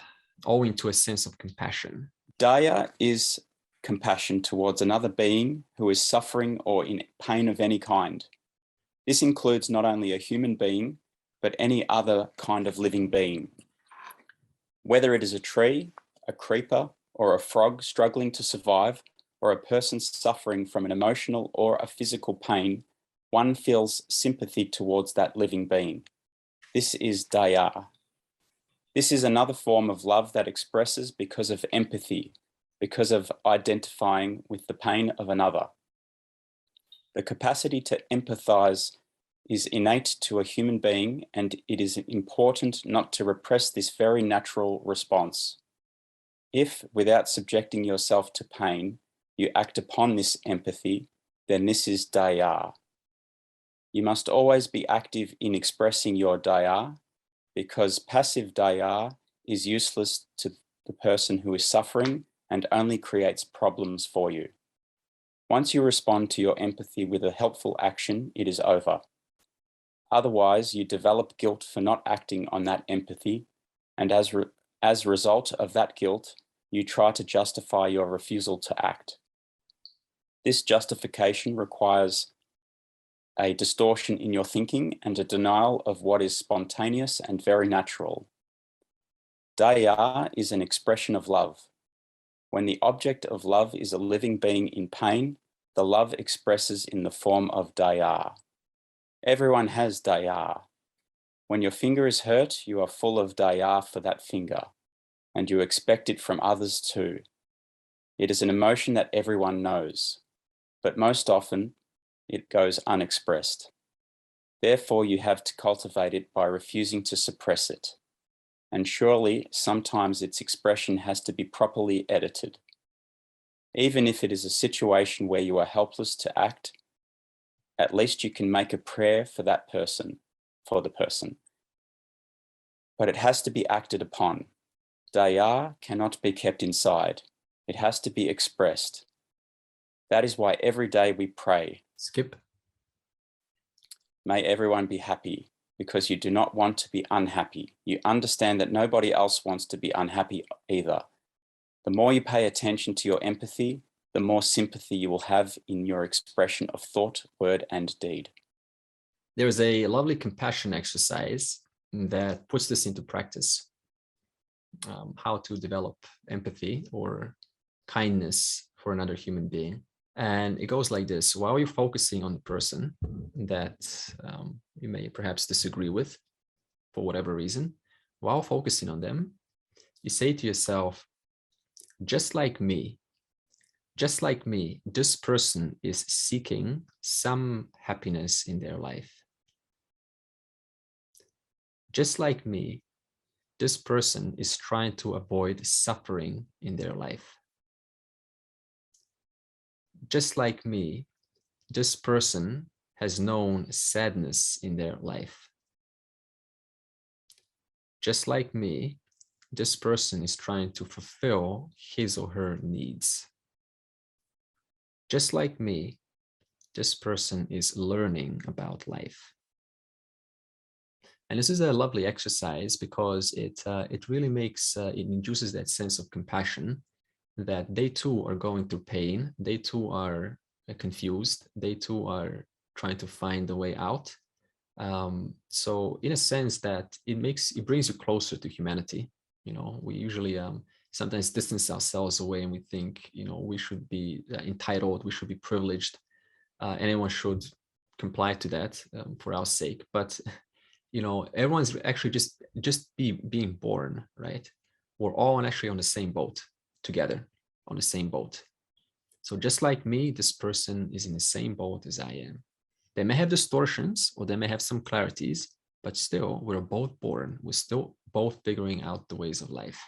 owing to a sense of compassion. Daya is compassion towards another being who is suffering or in pain of any kind. This includes not only a human being, but any other kind of living being. Whether it is a tree, a creeper, or a frog struggling to survive, or a person suffering from an emotional or a physical pain, one feels sympathy towards that living being. This is daya. This is another form of love that expresses because of empathy, because of identifying with the pain of another. The capacity to empathize is innate to a human being, and it is important not to repress this very natural response. If, without subjecting yourself to pain, you act upon this empathy, then this is daya. You must always be active in expressing your daya, because passive daya is useless to the person who is suffering and only creates problems for you. Once you respond to your empathy with a helpful action, it is over. Otherwise, you develop guilt for not acting on that empathy, and as a result of that guilt, you try to justify your refusal to act. This justification requires a distortion in your thinking and a denial of what is spontaneous and very natural. Daya is an expression of love. When the object of love is a living being in pain, the love expresses in the form of daya. Everyone has daya. When your finger is hurt, you are full of daya for that finger, and you expect it from others too. It is an emotion that everyone knows, but most often it goes unexpressed. Therefore, you have to cultivate it by refusing to suppress it. And surely, sometimes its expression has to be properly edited. Even if it is a situation where you are helpless to act, at least you can make a prayer for that person, for the person. But it has to be acted upon. Daya cannot be kept inside. It has to be expressed. That is why every day we pray. Skip. May everyone be happy, because you do not want to be unhappy. You understand that nobody else wants to be unhappy either. The more you pay attention to your empathy, the more sympathy you will have in your expression of thought, word, and deed. There is a lovely compassion exercise that puts this into practice. How to develop empathy or kindness for another human being. And it goes like this: while you're focusing on the person that you may perhaps disagree with for whatever reason, while focusing on them, you say to yourself, just like me, this person is seeking some happiness in their life. Just like me, this person is trying to avoid suffering in their life. Just like me, this person has known sadness in their life. Just like me, this person is trying to fulfill his or her needs. Just like me, this person is learning about life. And this is a lovely exercise because it really makes, it induces that sense of compassion that they too are going through pain. They too are confused. They too are trying to find a way out. So in a sense that it brings you closer to humanity. You know, we usually sometimes distance ourselves away and we think, you know, we should be entitled, we should be privileged. Anyone should comply to that for our sake. But you know, everyone's actually just being born, right? We're all actually on the same boat together, on the same boat. So just like me, this person is in the same boat as I am. They may have distortions or they may have some clarities, but still we're both born. We're still both figuring out the ways of life.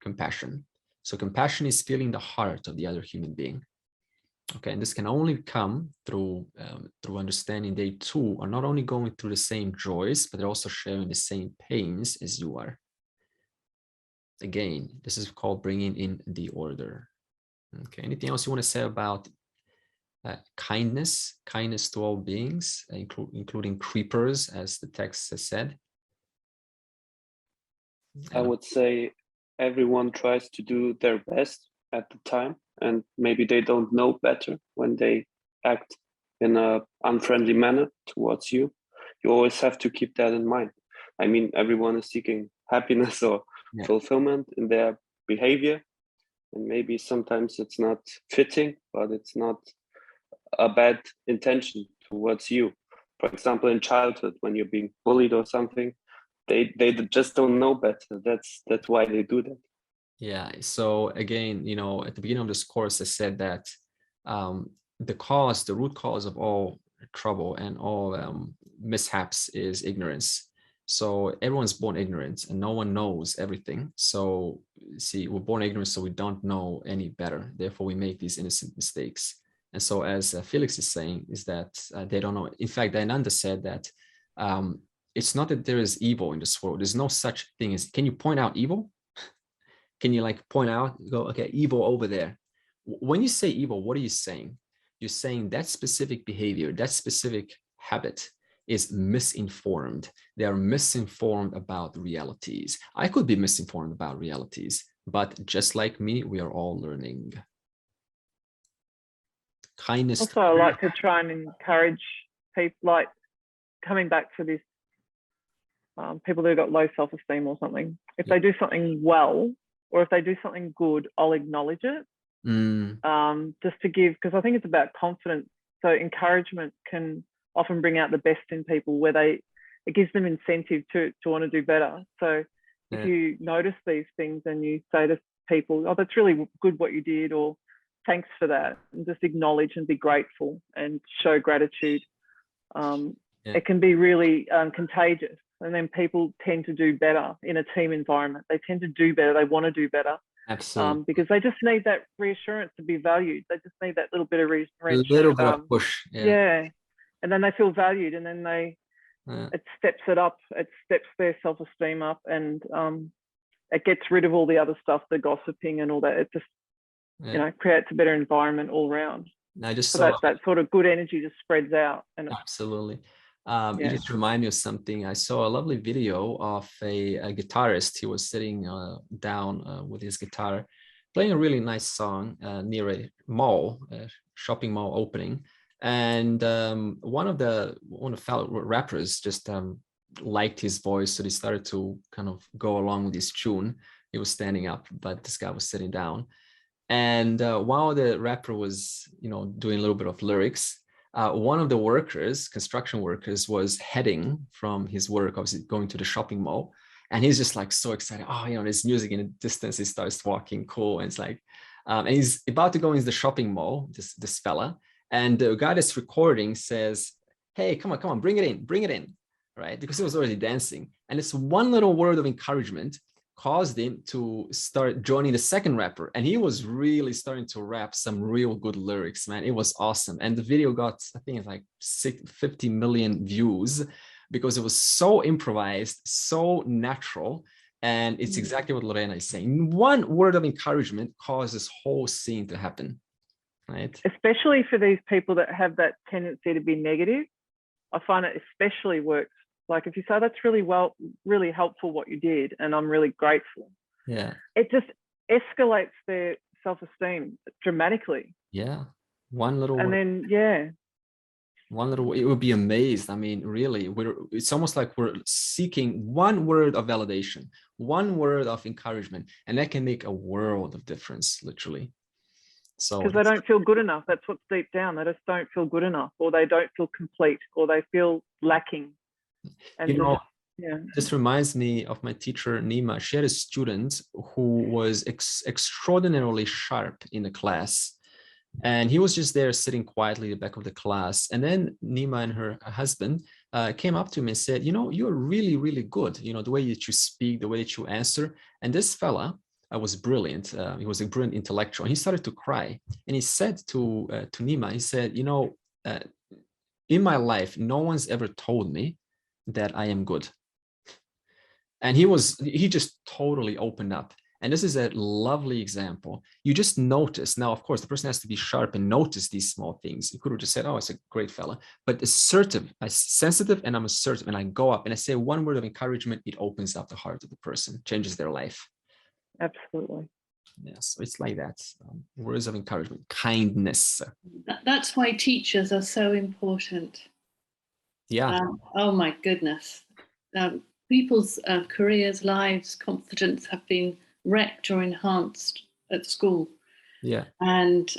Compassion. So compassion is feeling the heart of the other human being. Okay, and this can only come through understanding they too are not only going through the same joys, but they're also sharing the same pains as you are. Again, this is called bringing in the order. Okay, anything else you want to say about kindness to all beings, including creepers, as the text has said? I would say everyone tries to do their best, at the time, and maybe they don't know better when they act in a unfriendly manner towards you. You always have to keep that in mind. I mean, everyone is seeking happiness or fulfillment in their behavior, and maybe sometimes it's not fitting, but it's not a bad intention towards you. For example, in childhood, when you're being bullied or something, they just don't know better. That's why they do that. Yeah. So again, you know, at the beginning of this course, I said that the root cause of all trouble and all mishaps is ignorance. So everyone's born ignorant and no one knows everything. So see, we're born ignorant, so we don't know any better. Therefore, we make these innocent mistakes. And so as Felix is saying, is that they don't know. In fact, Dayananda said that it's not that there is evil in this world. There's no such thing as, can you point out evil? Can you like point out, go, okay, evil over there. When you say evil, what are you saying? You're saying that specific behavior, that specific habit is misinformed. They are misinformed about realities. I could be misinformed about realities, but just like me, we are all learning. Kindness. Also, I like to try and encourage people, like coming back to this, people who've got low self-esteem or something. If they do something well, or if they do something good, I'll acknowledge it. Just to give, because I think it's about confidence. So encouragement can often bring out the best in people, where it gives them incentive to want to do better. So if you notice these things and you say to people, oh, that's really good what you did, or thanks for that, and just acknowledge and be grateful and show gratitude, it can be really contagious. And then people tend to do better in a team environment. They tend to do better. They want to do better. Absolutely. Because they just need that reassurance to be valued. They just need that little bit of reassurance. A little bit of push. Yeah. And then they feel valued, and then it steps it up. It steps their self-esteem up, and it gets rid of all the other stuff, the gossiping and all that. It just, you know, creates a better environment all around. I just so saw that sort of good energy just spreads out. And absolutely. You just remind me of something. I saw a lovely video of a guitarist. He was sitting down with his guitar, playing a really nice song near a mall, a shopping mall opening. And one of the fellow rappers just liked his voice, so they started to kind of go along with his tune. He was standing up, but this guy was sitting down. And while the rapper was, you know, doing a little bit of lyrics, one of the workers, construction workers, was heading from his work, obviously going to the shopping mall. And he's just like so excited. Oh, you know, there's music in the distance. He starts walking, cool. And it's like, and he's about to go into the shopping mall, this fella. And the guy that's recording says, hey, come on, bring it in, right? Because he was already dancing. And it's one little word of encouragement caused him to start joining the second rapper. And he was really starting to rap some real good lyrics, man. It was awesome. And the video got, I think it's like 50 million views because it was so improvised, so natural. And it's exactly what Lorena is saying. One word of encouragement caused this whole scene to happen, right? Especially for these people that have that tendency to be negative, I find it especially works. Like if you say, that's really helpful what you did, and I'm really grateful. Yeah. It just escalates their self-esteem dramatically. Yeah. One little and word. then One little, it would be amazed. I mean, really, it's almost like we're seeking one word of validation, one word of encouragement, and that can make a world of difference, literally. So because they don't feel good enough. That's what's deep down. They just don't feel good enough, or they don't feel complete, or they feel lacking. And you know, this reminds me of my teacher, Nima. She had a student who was extraordinarily sharp in the class. And he was just there sitting quietly at the back of the class. And then Nima and her husband came up to me and said, you know, you're really, really good. You know, the way that you speak, the way that you answer. And this fella was brilliant. He was a brilliant intellectual. And he started to cry. And he said to Nima, he said, you know, in my life, no one's ever told me that I am good. And he just totally opened up. And this is a lovely example. You just notice. Now, of course, the person has to be sharp and notice these small things. You could have just said, oh, it's a great fella. But assertive, I'm sensitive and I'm assertive. And I go up and I say one word of encouragement. It opens up the heart of the person, changes their life. Absolutely. Yeah, so it's like that. Words of encouragement, kindness. That's why teachers are so important. Yeah. Oh my goodness. People's careers, lives, confidence have been wrecked or enhanced at school. Yeah. And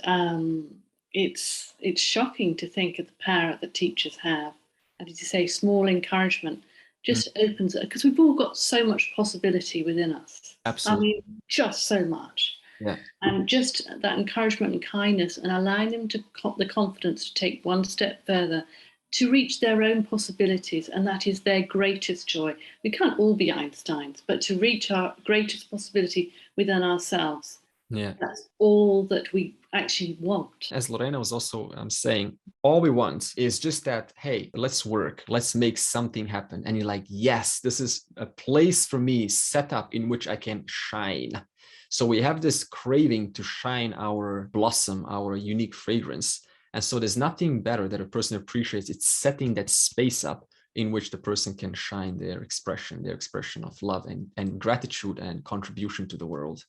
it's shocking to think of the power that teachers have. And as you say, small encouragement just opens it, because we've all got so much possibility within us. Absolutely. I mean, just so much. Yeah. And just that encouragement and kindness, and allowing them to the confidence to take one step further, to reach their own possibilities, and that is their greatest joy. We can't all be Einsteins, but to reach our greatest possibility within ourselves. Yeah. That's all that we actually want. As Lorena was also saying, all we want is just that, hey, let's work, let's make something happen. And you're like, yes, this is a place for me set up in which I can shine. So we have this craving to shine our blossom, our unique fragrance. And so there's nothing better that a person appreciates. It's setting that space up in which the person can shine their expression of love and gratitude and contribution to the world.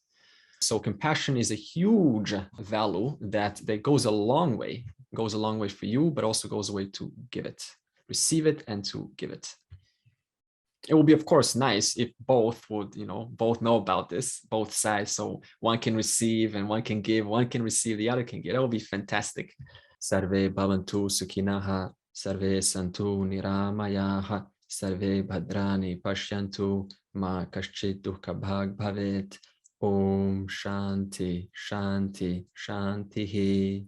So compassion is a huge value that goes a long way for you, but also goes away to give it, receive it, and to give it. It would be, of course, nice if both would, both know about this, both sides. So one can receive and one can give, one can receive, the other can give. That would be fantastic. Sarve bhavantu sukhinaha, sarve santu niramayaha, sarve bhadrani pashyantu, ma kaschit dukkha bhag bhavet. Om Shanti, Shanti, Shanti.